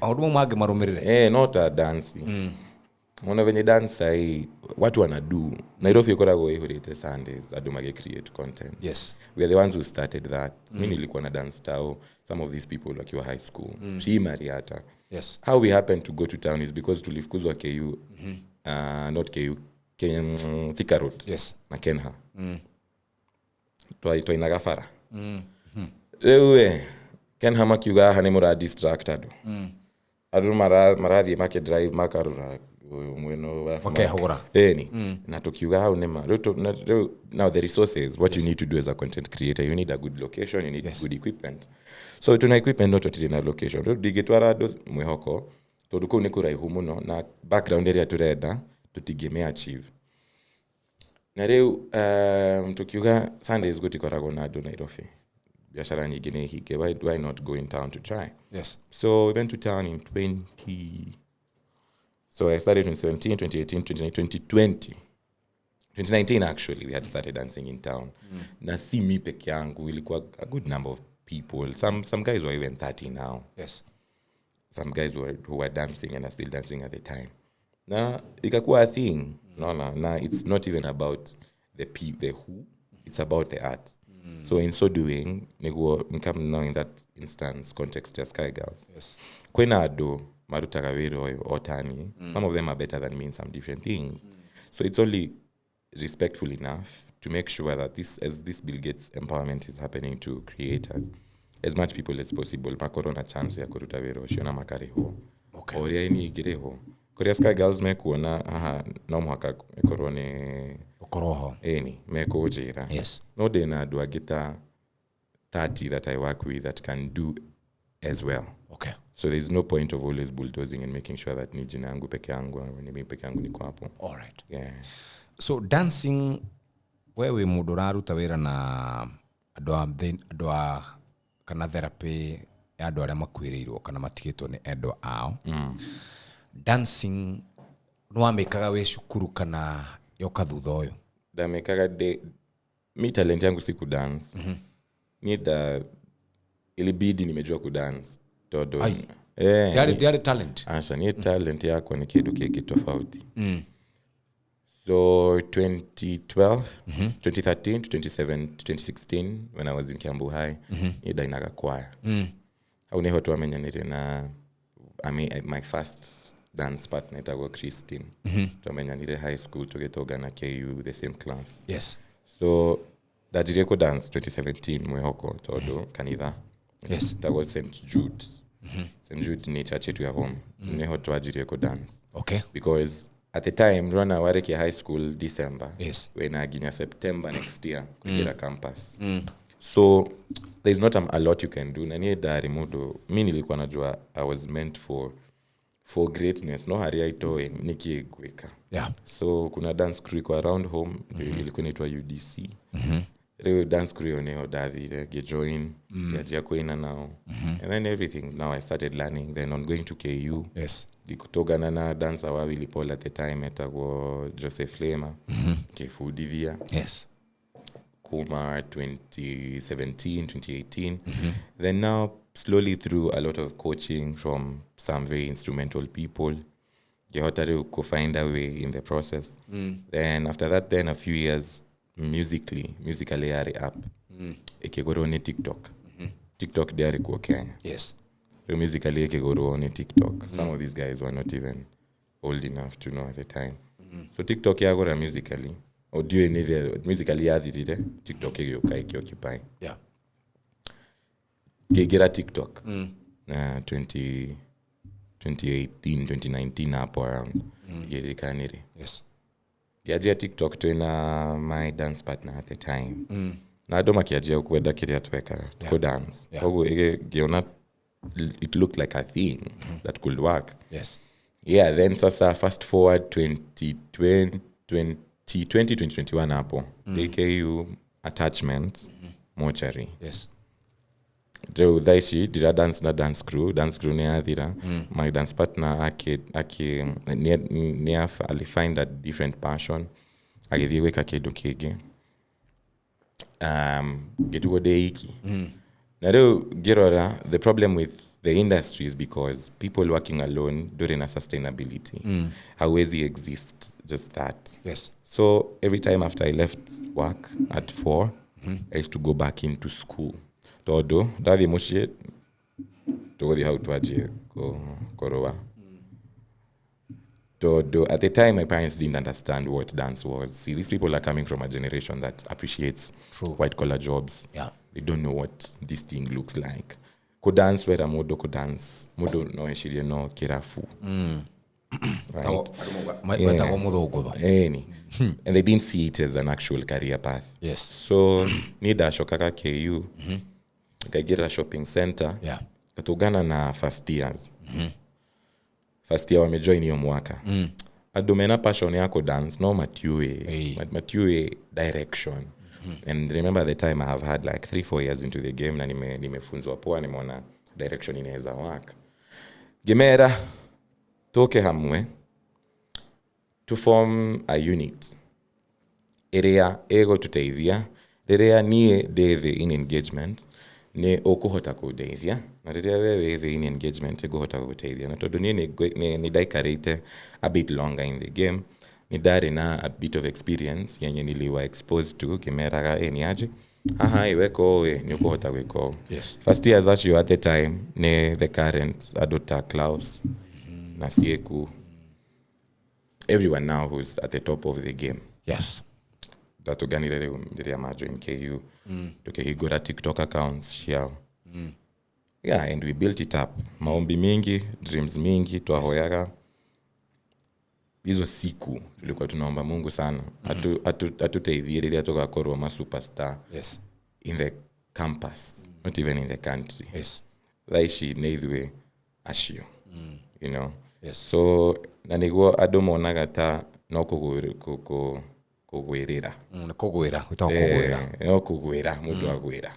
Audumu mage marumirire. Not a dance. Mwana venye dance hii watu wanadu. Nairobi ikorago ihurite Sundays adumage create content. Yes. We are the ones who started that. Mimi nilikuwa na dance tao. Some of these people wakiwa high school. She Mariata. Yes. How we happened to go to town is because tulifukuzwa KU. Not KU. Thika Road. Yes. Na Kenha. Twa Gafara. Ewe Kenha makiuga hane mura distracted. Adu marathi make drive makarura mweno wa wakehora. Na tukiuga hau nema. Now the resources, what you need to do as a content creator, you need a good location, you need good equipment. So tuna equipment not to na location. Digitwara do mwehoko. Toduko nikuraihu muno na background area tureda tutigeme achieve. Na reu tukiuga Sundays gutikorago na do Nairobi. Biashara nyingine hike, why not go in town to try? Yes. So we went to town in 20. So I started in 2017, 2018, 2020. 2019 actually we had started dancing in town. Na si mi peke yangu ilikuwa a good number of people. Some guys were even 30 now. Yes. Some guys who were dancing and are still dancing at the time. Na ikakuwa a thing. Na it's not even about the who, it's about the art. So in so doing, come now in that instance, context just Sky Girls. Yes. Kwena ado, marutaga wira oyo otani. Some of them are better than me in some different things. So it's only respectful enough to make sure that this Bill Gates empowerment is happening to creators, as much people as possible makorona chance ya kuruta wira ocio na makareho. Okay. Oria ini igireho. Korea Sky Girls mekuona no mwaka ekorone okoroho mekujira. Yes. No dena do agita 30 that I work with that can do as well. Okay. So there's no point of always bulldozing and making sure that ni jina yangu peke yangu au ni mimi peke yangu niko hapo. All right. Yeah. So dancing, wewe mundu raruta wira na andũ a kana therapy ya andũ arĩa makuĩrĩirwo kana matigĩtwo nĩ endwa ao. Dancing no amekaga we cukuru kana yoka thutha ũyũ? Ndamekaga mi talent yangu si kudance. Ni ilibidi nimejua kudance. Todo. Diari talent. Asha ni talent yako ni kitu kiki tofauti. So 2012, 2013 to 2016 when I was in Kiambu High, ni dainaga choir. Au neho tu amenyanire na my first dance partner itago Christine. Tu amenyanire high school tugetoga na KU the same class. Yes. So dadireko dance 2017 mwehoko todo kanitha. Yes. That was St. Jude. St. Jude ni church yetu ya home. Neho tu ajireko dance. Okay. Because at the time, Rona wareki high school December. Yes. When I get September next year, get a campus. So there's not a lot you can do. Na niye dari mudo. Mi nilikuwa najua I was meant for greatness. No haria itoe nikiegweka. Yeah. So kuna dance crew kwa around home. Ilikuwa inaitwa UDC. Rewe dance crew oneo dadhi get join. Yajia kuina now. And then everything. Now I started learning. Then on going to KU. Yes. Kutogana na dancer wawili Paul at the time etago Joseph Lema. Kefudivia. Yes. Kuma 2017, 2018. Then now slowly through a lot of coaching from some very instrumental people, Gehotari could find a way in the process. Then after that, then a few years musically are up. Ekegorone TikTok. TikTok diari kwa Kenya. Yes. So musically ekegoro on TikTok. Some of these guys were not even old enough to know at the time. So TikTok yagora musically. Audio neither musically yadirire TikTok yokai occupy. Yeah. Gegera TikTok. 2018, 2019 hapo around. Gerikaniri. Yes. Giajia TikTok to na my dance partner at the time. Na adoma kiajia kuweda kiria tuweka ko dance. Ogo geona it looked like a thing that could work. Yes. Yeah, then sasa fast forward 2021 hapo. KU attachment mortuary. Yes. Drew Daishi did a dance crew ne adira. My dance partner I find a different passion. Agediweka kedokege. Getugo deiki. Now, Gerora, the problem with the industry is because people working alone during a sustainability. How easy exist just that. Yes. So every time after I left work at 4, I used to go back into school. Todo, daddy moshi, todo how to aje korowa. Todo, at the time, my parents didn't understand what dance was. See, these people are coming from a generation that appreciates white-collar jobs. Yeah. They don't know what this thing looks like. Ko dance where modo ko dance. Modo no eshiri no kirafu. Right? And they didn't see it as an actual career path. Yes. So, nida shokaka KU. Kagira shopping center. Yeah. Katugana na first years. First year wamejoin hiyo mwaka. Adomena passion yako dance no matue direction. And remember at the time I have had like 3-4 years into the game na nimefunzwa poa nimeona direction inaweza work. Gemera toke hamwe to form a unit. Area ego tuteithia area nie dethe in engagement ne okuhota kudeithia na area wewe the in engagement ego hota kuteithia na todo ni daikarite a bit longer in the game. Ni dari na a bit of experience yenye niliwa exposed to kimeraga niaje iweko ni ukuhota weko. Yes. First years actually at the time ne the current Dr. Klaus na Sieku, everyone now who's at the top of the game. Yes. 𝓲𝓷𝓽𝓮𝓻𝓪𝓬𝓽 majo in KU. Tukihigura TikTok accounts shiao. Yeah, and we built it up. Maombi mingi, dreams mingi, twahoyaga. Hizo siku tulikuwa tunaomba Mungu sana. Atuteithiria tugakorwo ma superstar. Yes. In the campus, not even in the country. Yes. Thaici nĩ ithuĩ acio. You know. Yes. So na niguo andũ monaga ta no kugwirira. Kugwira, utawa kugwira. No kugwira, mundu agwira.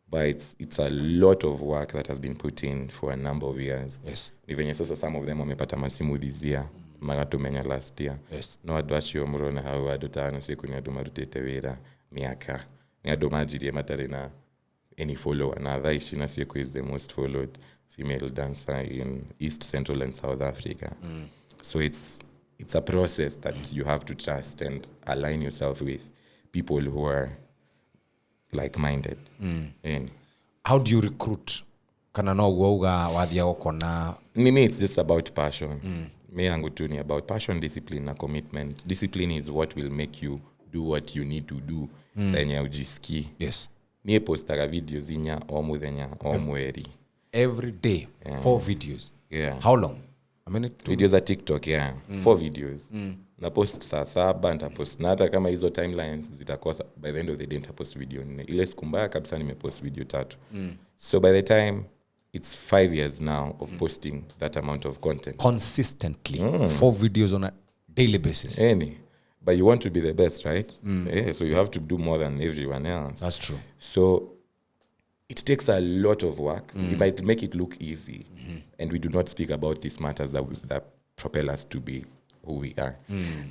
But it's a lot of work that has been put in for a number of years. Yes. Even sasa some of them wamepata masimu this year. Magatumenya last year. Yes. No andũ acio murona hau andũ tano siku ni andũ marutite wira miaka. Ni andũ majirie matari na any follower. Na Thaici na Sieko is the most followed female dancer in East, Central and South Africa. So it's a process that you have to trust and align yourself with people who are like-minded. How do you recruit? Kana no uga wathia ukona? Mimi, it's just about passion. Me yangu tu ni about passion, discipline na commitment. Discipline is what will make you do what you need to do. Sanya ujiski. Yes. Niye postaga videos inya o muthenya o mweri. Every day, 4 videos. Yeah. How long? A minute? 2? Videos at TikTok, yeah. 4 videos. Na post saa saba, nitapost. Na hata kama hizo timelines zitakosa, by the end of the day nitapost video 4. Ile siku mbaya kabisa nimepost video 3. So by the time, it's 5 years now of posting that amount of content. Consistently. 4 videos on a daily basis. But you want to be the best, right? Yeah, so you have to do more than everyone else. That's true. So it takes a lot of work. We might make it look easy. And we do not speak about these matters that propel us to be who we are.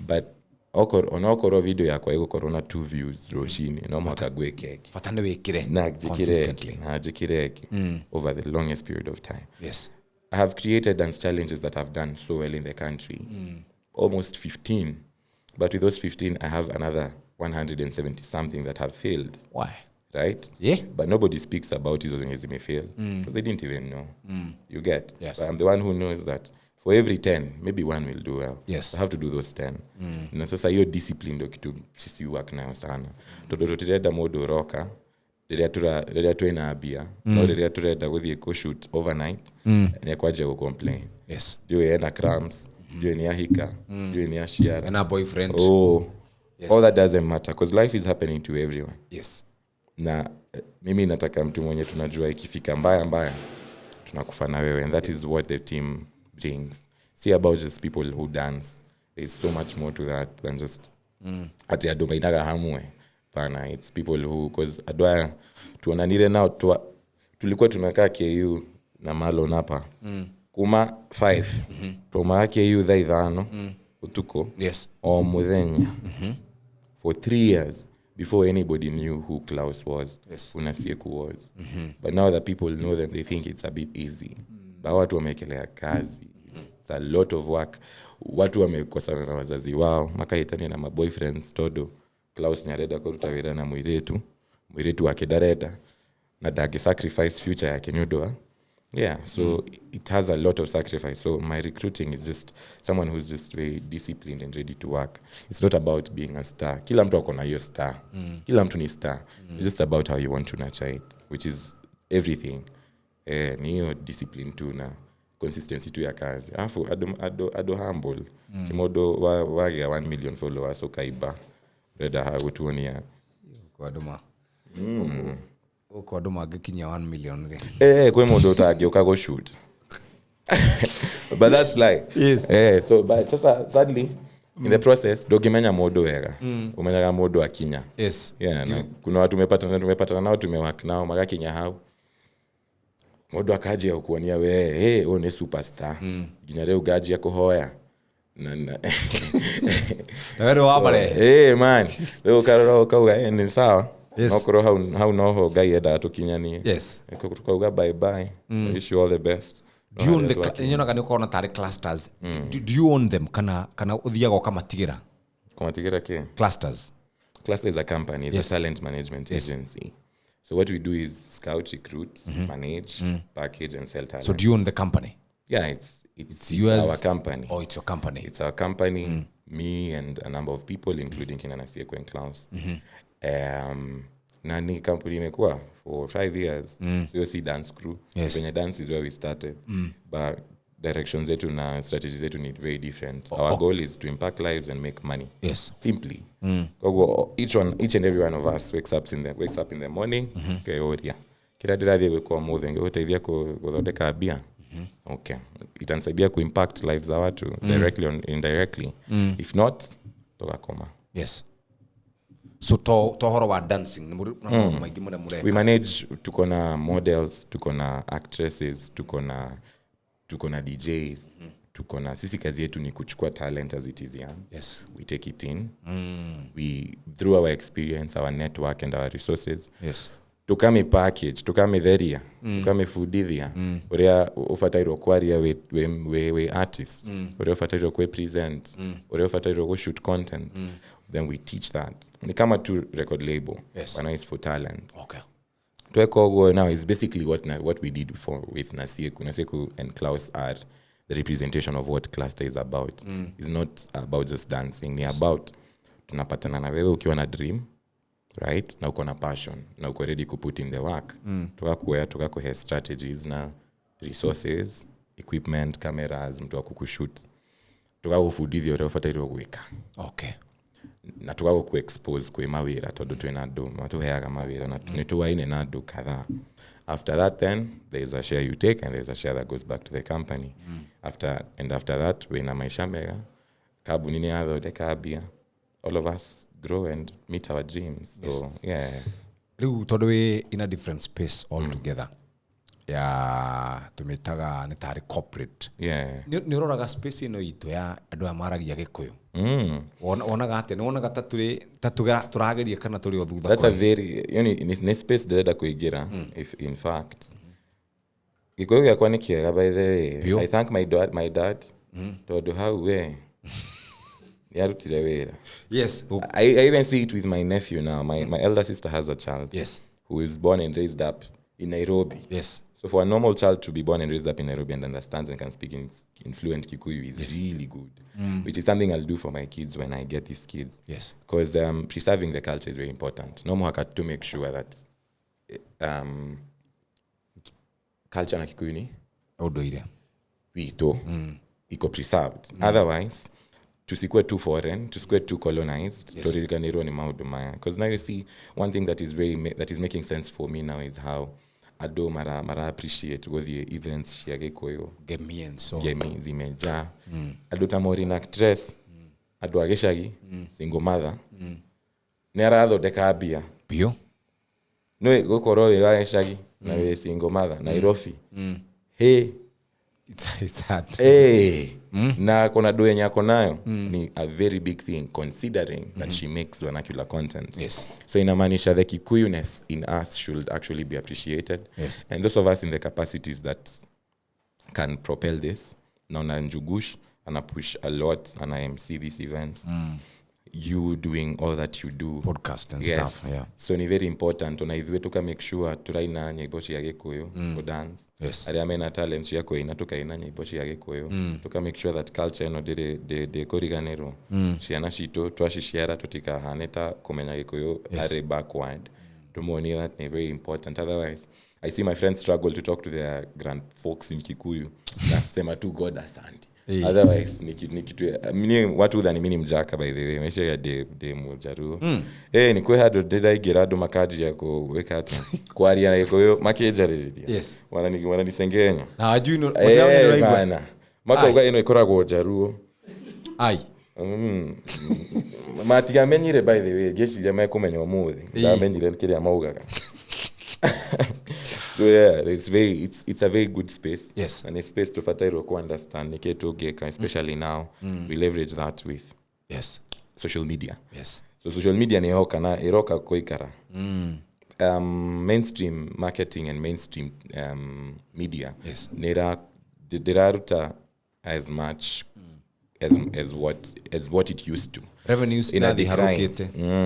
But on okoro video yakwa igukorwo na 2 views roshini no mwaka gwe keki. Fatane wekire Consistently. Over the longest period of time. Yes. I have created dance challenges that have done so well in the country. Almost 15. But with those 15, I have another 170 something that have failed. Why? Right? Yeah. But nobody speaks about those things may fail. Because they didn't even know. You get? Yes. But I'm the one who knows that for every 10, maybe 1 will do well. Yes. I have to do those 10. Na sasa hiyo discipline ndio kitu sisi work nayo sana. Todo tureda modo roka. Rĩrĩa twĩna abia. No rĩrĩa tũrenda gũthiĩ shoot overnight. Nĩ kwaje go complain. Yes. Ndiyo ena cramps. Ndiyo ni ahika. Ndiyo ni ashiara. And a boyfriend. Oh. Yes. All that doesn't matter because life is happening to everyone. Yes. Na mimi nataka mtu mwenye tunajua ikifika mbaya tunakufa na wewe, and that is what the team brings. See about just people who dance. There's so much more to that than just ati adoma inaga hamwe. Pana, it's people who, because adwa tuonanire nao tulikuwa tunakaa KU na malo napa. Kuma 5. Tuma KU thaa 5 utuko. Yes. O muthenya. For 3 years before anybody knew who Klaus was. Yes. Unasieku was. But now that people know them, they think it's a bit easy. But watu wamekelea kazi. It's a lot of work. Watu wamekosana na wazazi wao. Makaitani na maboyfriends todo. Klaus nyareda kuruta wira na mwiretu wake dareda. Na dagi sacrifice future yake nyudoa. Yeah, so it has a lot of sacrifice. So my recruiting is just someone who's just very disciplined and ready to work. It's not about being a star. Kila mtu akona hiyo star. Kila mtu ni star. It's just about how you want to nurture it, which is everything. Ni hiyo discipline tu na consistency tu ya kazi. Alafu ado humble. Kimodo wage 1 million followers ukaiba. Reda hagutuonia. Kwa doma. Kwa doma gekinya 1 million. Kwe modo utageuka go shoot. But that's like yes. So but sadly in the process dogimenya modo wega. Umenya modo akinya. Yes. Yeah, na kuna watu tumepatana nao tumework nao magakinya hao. Modo akaje kuonia we one superstar. Ginya leo gaji yako hoya. Na Wewe wabale. Man. Leo karoro kauga ni sawa. Yes. Nokoro how no guy eda tukinyani. Yes. Kutoka bye bye. I wish you all the best. Do you own the kana uko na tare clusters? Do you own them kana uthiaga kama tigira? Kama tigira ke? Clusters. Cluster is a company, it's a talent management agency. So what we do is scout, recruit, manage, package and sell talent. So do you own the company? Yeah, It's yours. our company. Oh, it's your company. It's our company. Me and a number of people, including 𝓲𝓷𝓽𝓮𝓻. Na ni company imekuwa for 5 years. So see dance crew. Yes. Kwenye dance is where we started. But directions zetu na strategies zetu need very different. Our goal is to impact lives and make money. Yes. Simply. Each and every one of us wakes up in the morning. KURIA. Kila dirathi kwa mothe ngoteithia kuthondeka bia. Okay. Itansaidia impact lives za watu directly or indirectly. If not, tugakoma. Yes. So tohoro wa dancing we manage, tuko na models, tuko na actresses, tuko na DJs, tuko na sisi kazi yetu ni kuchukua talent as it is young. Yes. We take it in. We through our experience, our network and our resources. Yes. Tukame package, tukame theria, tukame foodithia. Uria ufatairwo kwaria we artist. Uria ufatairwo kwe present. Uria ufatairwo go shoot content. Then we teach that. Ni kama tu record label. Yes. But now it's for talent. Okay. Tueko now is basically what we did before with Nasieku. Nasieku and Klaus are the representation of what Cluster is about. It's not about just dancing. Ni about tunapatana na wewe ukiwa na dream. Right? Na uko na passion. Na uko ready to put in the work. Tukakuhe strategies na resources, equipment, cameras, mtu wa kukushoot. Tukakufudithia ore ufatairwo gwika. Okay. Na tukakuexpose kwe mawira tondu twina andu matuheaga mawira na nituwaine na andu kadhaa. After that then there is a share you take and there is a share that goes back to the company. After that we na maisha mega kabuni ni athondeka bia. All of us grow and meet our dreams. Yes. So yeah. Riu tondu we in a different space altogether. Ya tumetaga ni tari corporate. Yeah. Ni uroraga space ino itu ya andu amaragia Gikuyu. Wonaga ate ni wonaga turageria kana turi o thutha. That's a very in space direda kuigira if in fact Gikuyu yakwa ni kiega by the way. I thank my dad tondu how we yarutire wira. Yes. I even see it with my nephew now. My elder sister has a child. Yes. Who is born and raised up in Nairobi. Yes. So for a normal child to be born and raised up in Nairobi and understands and can speak in fluent Kikuyu is really good. Which is something I'll do for my kids when I get these kids. Yes. Because preserving the culture is very important. No more to make sure that culture na Kikuyu ni odoire. Wito iko preserved. Otherwise, tusikwe too foreign, tusikwe too colonized, toriganirwo ni maundu maya. Because now you see one thing that is making sense for me now is how ado mara appreciate go the events cia Gikuyu. Gemi zimeja. Ado tamori na actress. Ado ageshagi single mother. Ne arathondeka bia. Bio. No gukoro we ageshagi na we single mother Nairobi. Hey, it's hard. Hey. Na kona do yenye ako nayo ni a very big thing considering that she makes vernacular content. Yes. So inamaanisha the Kikuyuness in us should actually be appreciated. Yes. And those of us in the capacities that can propel this. Now na Njugush and I push a lot and I MC these events. You doing all that you do. Podcast and stuff. Yeah. So ni very important. Ona idhwe tuka make sure turaina nyaiboshi ya Gikuyu to dance. Yes. Ari amena talents yako ina tukaina nyaiboshi ya Gikuyu. Tuka make sure that culture no de koriganero. Ciana cito twashiciara tutika haneta kumenya Gikuyu are backward. Tumoni that is very important. Otherwise, I see my friends struggle to talk to their grand folks in Kikuyu. Nasema tu God asante. Otherwise ni watu udhani mimi mjaka by the way maisha ya de mujaru ni kwe hado deda igirado makaji ya kuweka hata kwa aria yako makejaririria. Yes. Wananisengenya na ajui no matawe bana maka ino ikoragwo jaruo ai matiga menyire by the way geshi ya kumenya umuthi ndamenyire kiria maugaga. So yeah, it's a very good space. Yes. And a space to fatairo ko understand niketo geka, especially now we leverage that with social media. Yes. So social media ni hoka na iroka koikara. Mainstream marketing and mainstream media. Yes. Diraruta as much as what it used to. Revenues in a decline.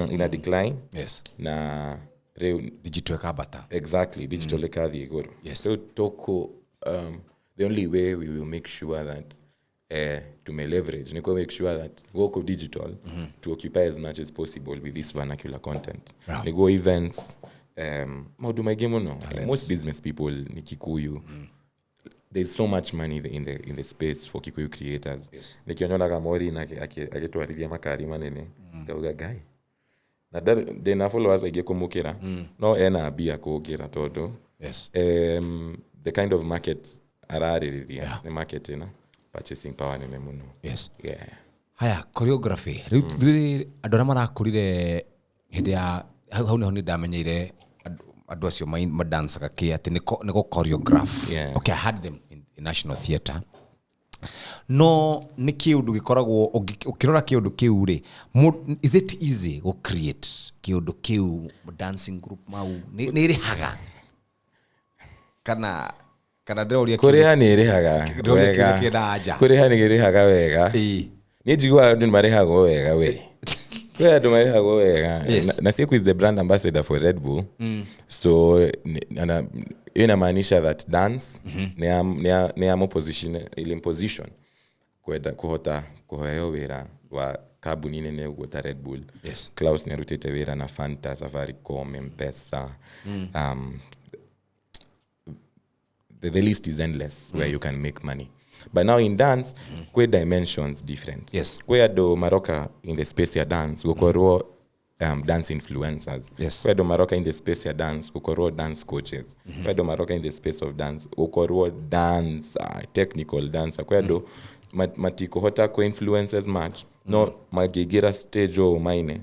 In a decline. Yes. Na digital kabata. Exactly, digital ekathi iguru. Yes. So toko the only way we will make sure that to leverage, niko make sure that work of digital to occupy as much as possible with this vernacular content. Wow. Go events, most business people ni Kikuyu. There's so much money in the space for Kikuyu creators. Yes. Nikiona kama Mori na akituarithia makari manene. Kauga guy. Na de na followers agekomukira. No ena bia kugera todo. Yes. The kind of market araririria, the market purchasing power nene muno. Yes. Yeah. Haya, choreography. Riu andora marakurire hinde ya hau ni ndamenyeire andu acio ma dance gake ati niko choreograph. Yeah. Okay, I had them in National Theatre. No ni kiundu gikoragwo ukirora kiundu kiu ri, is it easy go create kiundu kiu dancing group mau ni rihaga kana ndoria Korea ni rihaga wega Korea ni rihaga wega ni jigwa andu marihaga wega we Korea andu marihaga wega na Siku is the brand ambassador for Red Bull. So inamaanisha that dance ni amo position ili position kwenda kuhoyo wera wa kabuni nene ugota Red Bull. Yes. Klaus Nyarutete wera na Fanta, Safaricom, M-Pesa. The list is endless where you can make money. But now in dance, kwe dimensions different. Yes. Kwe do Maroka in the space ya dance, ukoro dance influencers. Yes. Kwe do Maroka in the space ya dance, ukoro dance coaches. Kwe do Maroka in the space of dance, ukoro dancer, technical dancer. Kwe do matiko hota kwe influencers match. No magigira stage o maine.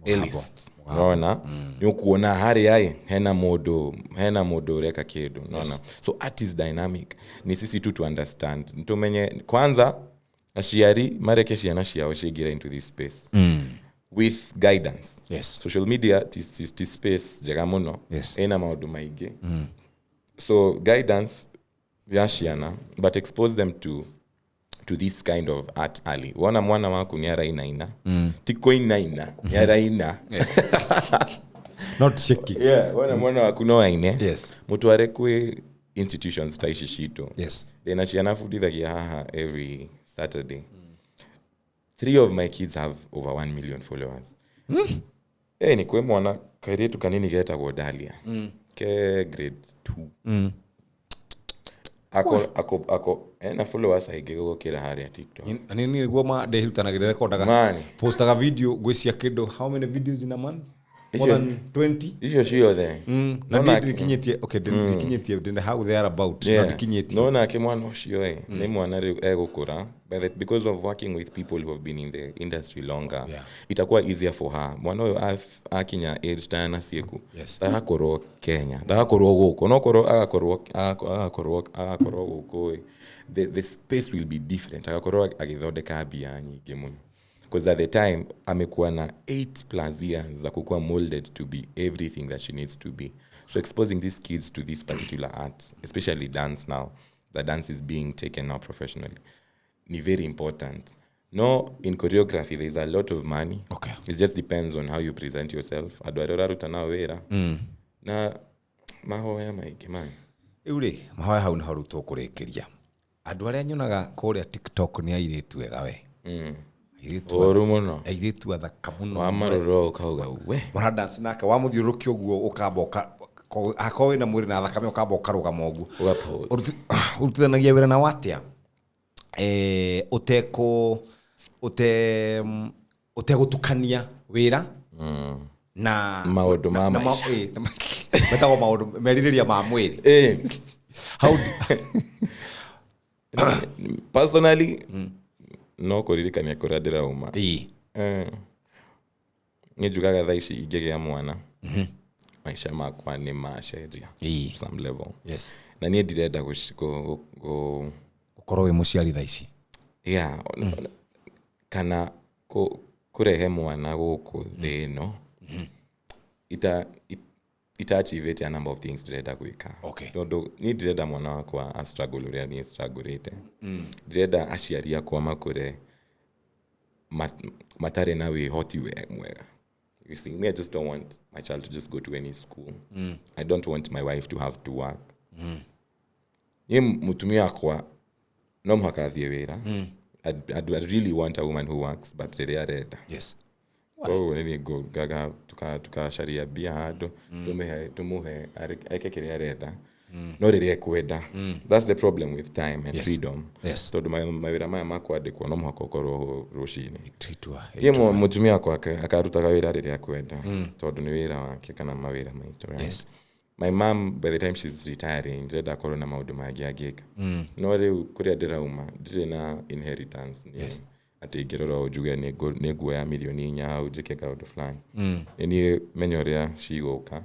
Elist. Naona ni kuona hari ai hena modo reka kedo naona. So art is dynamic. Ni sisi tu to understand. Ntumenye kwanza ashiari marekeshi yanashia oshigira into this space. With guidance. Yes. Social media is space jagamono. Yes. Ena maudu maige. So guidance yashiana but expose them to this kind of art early. Wana mwana wako ni araina. Tiko ina. Araina. Yes. Not shaky. Yeah, wana mwana wako no aine. Yes. Mutuare kwe institutions taishi shito. Yes. Then ashiana fuditha kihaha every Saturday. 3 of my kids have over 1 million followers. Ni kwe mwana karietu kanini geta godalia. Ke grade 2. Ako na followers aigego kira hari ya TikTok. Nini go ma de hirutanagire recordaga. Postaga video gwisia kido how many videos in a month? More than 20. Isho there. Na ndikinyetie okay ndikinyetie then how they are about not ndikinyetie. No na kemwana ushio ni mwana egukura because of working with people who have been in the industry longer. Itakuwa easier for her. Mwana oyo akinya age tana siku. Dakoro Kenya. Dakoro goko no koro akoro goko. The space will be different. Akoro agithodeka bia nyingi muno. Because at the time amekuwa na 8+ years za kukuwa molded to be everything that she needs to be. So exposing these kids to this particular art, especially dance now, the dance is being taken now professionally, ni very important. No, in choreography there's a lot of money. Okay. It just depends on how you present yourself. Adwarora rutana wera. Na mahoya maige man. Ure mahoya hau ni haruto kurekeria. Andu aria nyonaga kuria TikTok ni airitu wega we. Orumono. Airitu athaka muno. Wa maroro kauga we. Mara dance naka wa muthiuruki oguo ukamboka akowe na mwiri na thakame ukamboka rugama oguo. Urutithanagia wira na watia. Utegutukania wira na maundu ma maisha. Metago maundu meririria ma mwiri. How personally no kuririkania kuradira uma. Ngejugaga thaici ingegea mwana. Maisha makwa ni masheria. Some level. Yes. Na nie ndirenda gukorwo wi muciari thaici. Yeah. Kana kurehe mwana guku thino. Ita achieve a number of things ndirenda gwika. Okay. Tondu ni ndirenda mwana wakwa a struggle uria ni strugglete. Ndirenda aciari akwa makure matare na we hoti mwega. You see, me, I just don't want my child to just go to any school. I don't want my wife to have to work. ye mutumia kwa no mhaka athie wira I'd really want a woman who works but they are red yes oh nini go gaga tukasharia bia hado tumuhe ake kiria reda no riria kwenda that's the problem with time and freedom yes tondu mawira maya makwandikwo no muhaka ukorwo rucini titwa ye mutumia kwa akarutaga wira riria kwenda tondu ni wira wake kana mawira maito yes my mom by the time she's retiring ndenda korwo na maundu magi agika no riu kuria ndirauma ndire na inheritance yes ati ngirora ujuge ni guoya milioni 4 au jike kaundu fulani ni menyoria ciguka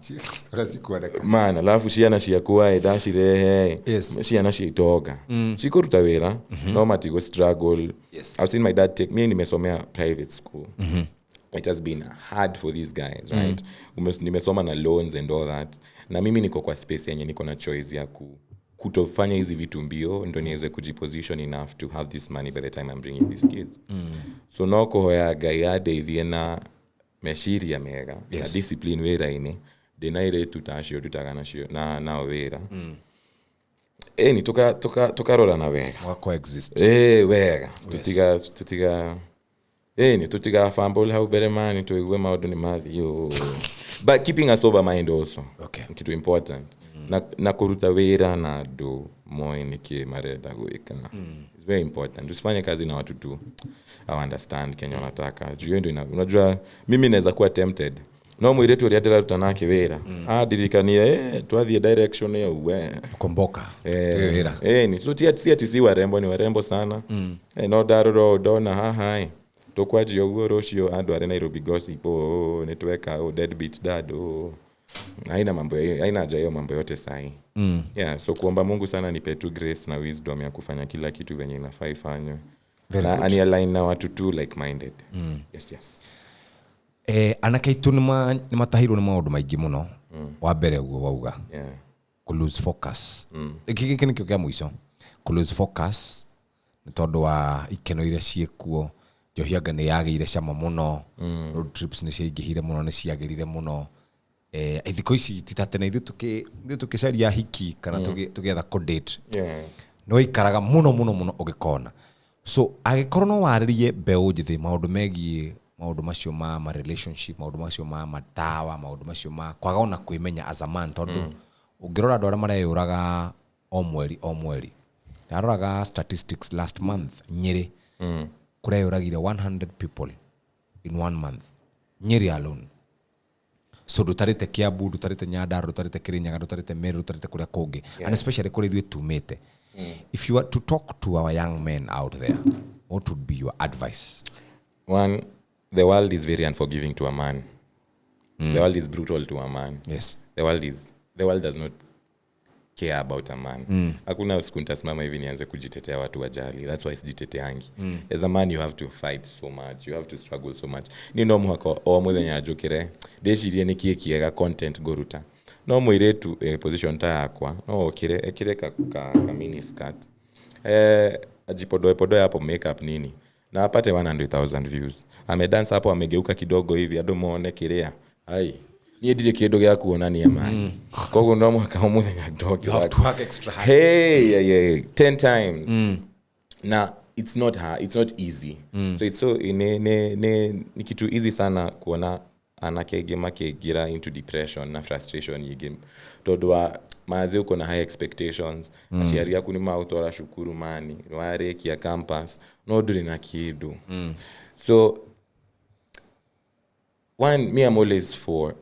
man alafu ciana ciakua ndacirehe ciana ciitoga cikuruta wira no matigo struggle I've seen my dad take me nimesomea private school it has been hard for these guys right nimesoma na loans and all that na mimi niko kwa space yenye niko na choice ya kutofanya hizi vitu mbio ndo niweze kujiposition enough to have this money by the time I'm bringing these kids so no kuhoya gaiade ithiena meshiria mega na discipline wera ini denaire tutashio tutaganacio na wera ni tukarora na wega wa coexist wega tutiga ni tutiga fumble how better man to we maundu ni mathi but keeping a sober mind also kitu important na kuruta wira na do moyo niki mareda gwika it's very important usifanye kazi na watu tu I understand Kenya nataka juu ndio unajua mimi naweza kuwa tempted no mwiretu riatera tutanake wira dirikania twathie direction ya we komboka wira ni so si warembo ni warembo sana no daroro dona hai tokwaji oguo rocio andu are Nairobi gossip netweka deadbeat dad haina mambo haina haja hiyo mambo yote sahi so kuomba Mungu sana nipe tu grace na wisdom ya kufanya kila kitu venye inafaa ifanywe na ani align na watu tu like minded yes anakaitu ni matahirwo ni maundu maingi muno wa mbere ugo wauga ku lose focus iki nikio kia mwisho ku lose focus ni tondu wa ikeno iria ciekuo Johiaga ni yagire cama muno road trips ni ciingihire muno ni ciagirire muno ithiko ici titatene ithu tukicaria hiki kana tugetha co date no ikaraga muno ugikona so agikorwo no waririe mbeu njithi maundu megie maundu macio ma relationship maundu macio ma matawa maundu macio ma kwaga ona kwimenya as a man tondu ungirora andu aria mareyuraga o mweri ndaroraga statistics last month Nyeri kureyuragire 100 people in 1 month Nyeri alone so dutarite Kiambu dutarite Nyandarua dutarite Kirinyaga dutarite Meru dutarite kuria kungi and especially kuri thwe tumete if you were to talk to our young men out there what would be your advice? One, the world is very unforgiving to a man. The world is brutal to a man. Yes. The world does not care about a man. Hakuna siku nitasimama hivi nianze kujitetea watu wajali. That's why sijiteteangi. As a man you have to fight so much. You have to struggle so much. Ni no muhaka o muthenya ajukire deshirie nikiega content goruta. No muiretu position ta yakwa. No ekire ka mini skirt. Ajipodoe hapo makeup nini. Na apate 100,000 views. Amedance hapo amegeuka kidogo hivi ado muone kirea. Ai. Ni edije kidogo ya kuonania man. Kogo ndo mwaka umuthenya dog. You have to work extra hard. Hey, 10 times. Na it's not hard, it's not easy. So it's so ni kitu easy sana kuona anakegema kegira into depression na frustration yigem. Todwa maze uko na high expectations. Ashiaria kunima utora shukuru mani. Ware kia campus. No duri na kidu. So one, me I'm always for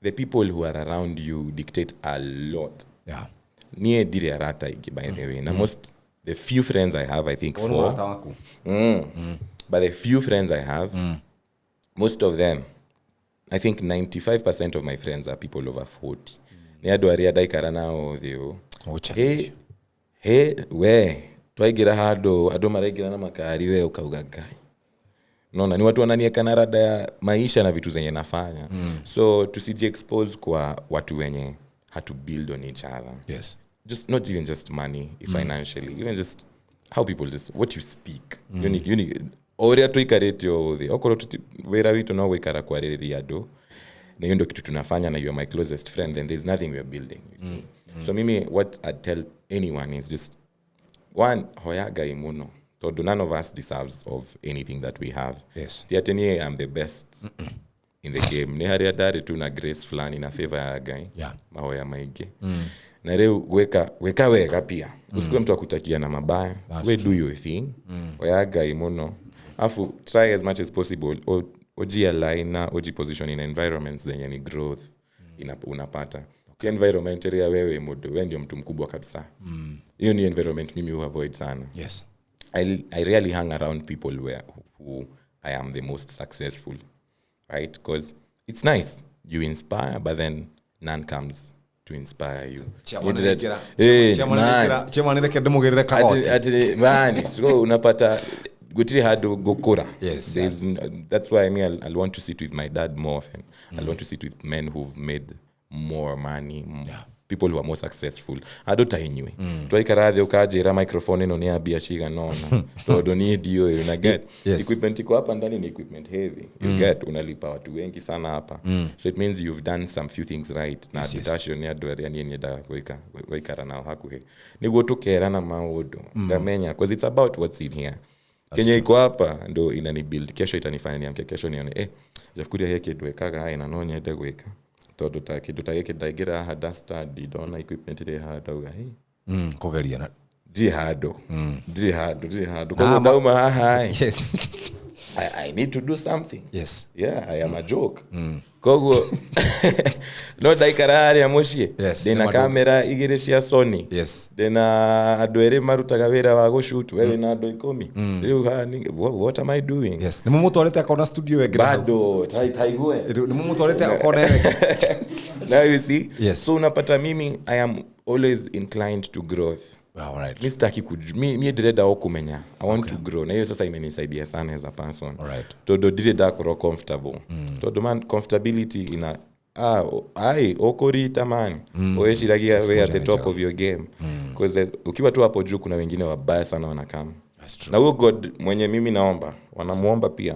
the people who are around you dictate a lot. Yeah. Niye dire arata iki by the way. Na most the few friends I have, I think four. But the few friends I have, most of them, I think 95% of my friends are people over 40. Ni adu aria daikara nao thio. We twaigira hado adu maregira na makari we ukauga gai. Nona ni watu wananieka rada ya maisha na vitu zenye nafanya. So tusiji expose kwa watu wenye had to build on each other. Yes. Just not even just money, financially, even just how people just what you speak. Unique. Ore atu ikarete yo the. Okoro wera witu no wekara kwa riria do. Na hiyo ndio kitu tunafanya na you are my closest friend, then there's nothing we are building, you see. So mimi what I tell anyone is just one hoyaga imuno. So none of us deserves of anything that we have. Yes. Tiatenie I'm the best in the game. Ni hari adari tu na grace flani na favor ya guy. Yeah. Mahoya maige. Na leo weka pia. Usikue mtu akutakia na mabaya. We do your thing. Hoyaga imuno. Afu try as much as possible. Oji align na oji position in environments zenye ni growth unapata. Kwa environment area wewe modo wewe ndio mtu mkubwa kabisa. Hiyo ni environment mimi avoid sana. Yes. I rarely hang around people who I am the most successful, right? Because it's nice you inspire, but then none comes to inspire you. So unapata gutiri hado gokora. Yes. That's why I'll want to sit with my dad more often. I'll want to sit with men who've made more money. People who are more successful. Adota anyway. Twaikaradhi ukajira microphone ino ni biashara nona. Todo need you una get. Equipment iko hapa ndani ni equipment heavy. You get unalipa watu wengi sana hapa. So it means you've done some few things right. Na ditasho ni adwari yani nyeda waikara na hakuhe. Ni gotokera na maodo. Ndamenya because it's about what's in here. Kenya iko hapa ndo inani build. Kesho itanifanya niamke kesho nione Jafukuria heke dwekaga haina nonya degweka. Todo take dagira hada study dona equipment ile hada uga kogeria na jihado kwa dauma yes I need to do something. Yes. Yeah, I am a joke. Kogo no daikarari amoshie. Yes. Dena camera igirishia Sony. Yes. Dena adwere marutaga wira wa go shoot wewe na ndo ikomi. What am I doing? Yes. Ni mumu tolete akona studio egra. Bado taigue. Ni mumu tolete akona egra. Now you see? Yes. So unapata mimi I am always inclined to growth. All right. Mi direda okumenya. I want to grow. Na hiyo sasa imenisaidia sana as a person. All right. Todo direda kuro comfortable. Todo man comfortability ina okori tamani. Oeshiragia we at the top of your game. Because ukiwa tu hapo juu kuna wengine wabaya sana wanakama. That's true. Na huyo God mwenye mimi naomba, wanamuomba pia.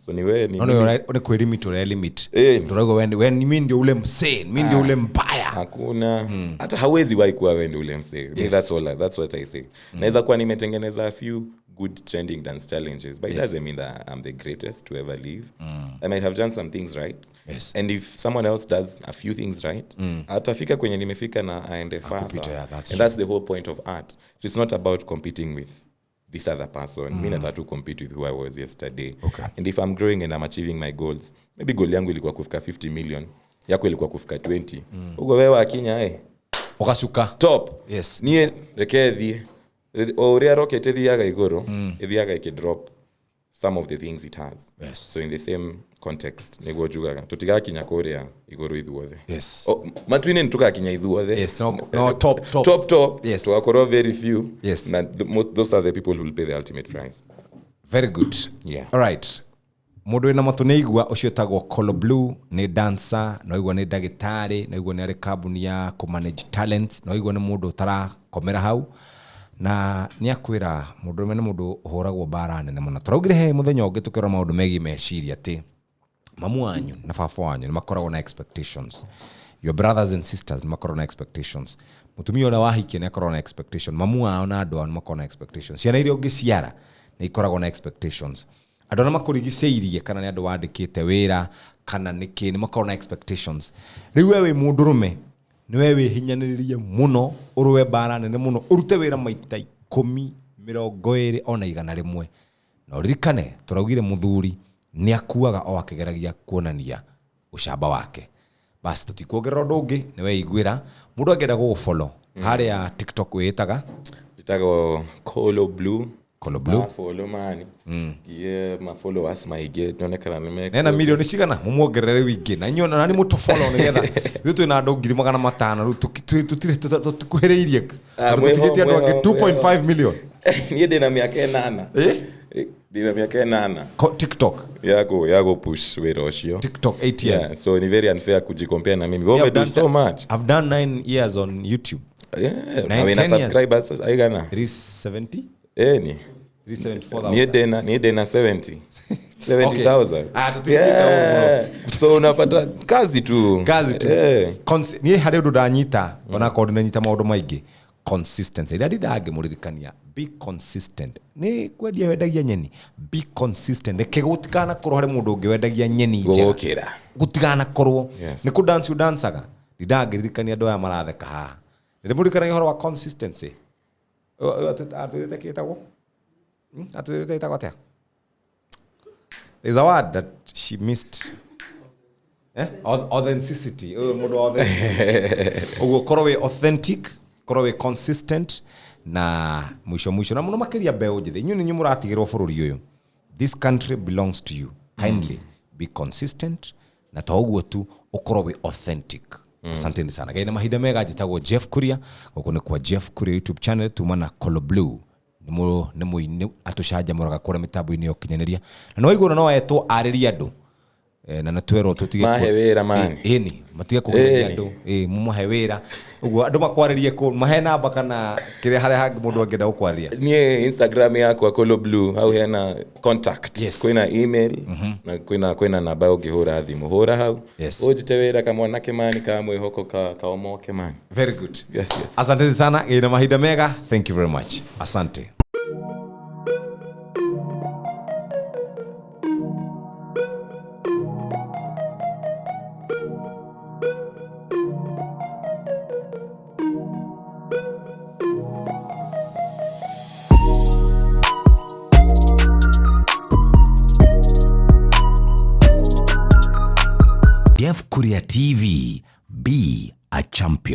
So ni wewe ni one kwa limit or limit. Ndogo when mimi ndio ule msee, mimi ndio ule mbaya. Hakuna hata hawezi wahi kuwa wewe ndio ule msee. Yes. That's what I say. Naweza kuwa nimetengeneza a few good trending dance challenges, but it doesn't mean that I'm the greatest to ever live. I might have done some things right. Yes. And if someone else does a few things right, atafika kwenye nimefika na aende further. And that's the whole point of art. So it's not about competing with this other person. Mimi nataka to compete with who I was yesterday. Okay. And if I'm growing and I'm achieving my goals, maybe goal yangu ilikuwa kufika 50 million, yako ilikuwa kufika 20. Ugo wewe akinya okashuka top. Yes. Nie rekethi oria rocket ethiaga iguru, ethiaga ikidrop some of the things it has. Yes. So in the same context nego jugaga tutiga kinya korea iguru ithuothe. Yes. Matwine ntuka kinya ithuothe. Yes, no top. Yes. To akoro very few. Yes. Na those are the people who will pay the ultimate price. Very good. Yeah. All right. Mundu ina matuneigwa ucio tagwo Collo Blue ni dancer, no igwa ni ndagitari, no igwa ni ari kambuni ya ku manage talent, no igwa ni mundu tara komera hau na ni akwira mundu mene mundu uhoragwo bara nene muno. Turaugire he muthenya ungi tukira maundu megi meciria ati mamu wanyu na baba wanyu ni makoragwo na expectations. Your brothers and sisters ni makoragwo na expectations. Mutumia ora wahikia ni akoragwo na expectation. Mamu wao na andu ni makoragwo na expectations. Ciana iria ungiciara ni ikoragwo na expectations. Andũ na makurigicĩirie kana nĩ andũ wandĩkĩte wĩra kana nĩkĩ nĩ makoragwo na expectations. Rĩu wewe mũndũrũme nĩ wewe hinyanĩrĩrie mũno ũrũe bara nene mũno ũrute wĩra maita 10 20 ona 100 na ũririkane tũraugire mũthuri nĩ akuaga o akĩgeragia kuonania ũcamba wake. Basi tũtikuongerera ũndũ ũngĩ nĩ weiguĩra mũndũ angĩenda gũgũfollow harĩa TikTok wĩtaga Collo Blue. Collo Blue. Follow man. Yeah, my followers my get nonekana nime. Nena milioni cigana mumuongerere wingi na nyona nani mutu follow nigetha ithu twina andu 500 ru tukuheriirie tutigite andu angi 2.5 million. Niye ndina miaka 8. Ndina miaka 8. TikTok yago push wera ucio. TikTok 8 years. Yeah, so ni very unfair kujicompare na mimi. Wewe do so much. I've done 9 years on YouTube. Yeah, na wena subscribers aigana 370. Ni 374,000. Ni dena 70. 70,000. Yeah. So unapata kazi tu. Ni hari undu ndanyita ona kondi ndanyita maundu maingi. consistency ĩrĩa ndangĩmũririkania be consistent nĩ kwendia wendagia nyeni be consistent reke gũtigana korwo harĩ mũndũ ũngĩ wendagia nyeni njega gũtigana korwo nĩ kũ dance dancaga ndangĩririkania andũ aya maratheka haha ndĩmũririkanagia ũhoro wa consistency atĩtekĩtagwo atĩtekĩtagwo there's a word that she missed authenticity mũndũ authenticity ũguo korwo wĩ authentic korwo wĩ consistent na mwisho na mũno makĩria mbeũ njĩthĩ inyuĩ nĩ mũratigĩrwo bũrũri ũyũ this country belongs to you kindly be consistent na ta ũguo tu ũkorwo wĩ authentic asanteni sana gaina mahinda mega njĩtagwo Jeff Kuria gũkũ nĩ kwa Jeff Kuria YouTube channel tuma na Collo Blue nĩ mũini atũcanjamũraga kũrĩa mĩtambo-inĩ ya ũkinyanĩria na no igũrũ no etwo arĩria andũ na natwero tutige mahe wĩra mani ĩni matige kũgeria andũ mumuhe wĩra ũguo andũ makwarĩrie kũ mahe namba kana kĩrĩa harĩa hangĩ mũndũ angĩenda gũkwarĩria niĩ Instagram yakwa Collo Blue hau hena contact kwĩna email na kwĩna namba ũngĩhũra thimũ hũra hau ũnjĩte wĩra kamwana kĩmani ka mwĩhoko ka omoke mani very good yes asante sana ina mahinda mega thank you very much asante KURIA TV, be a champion.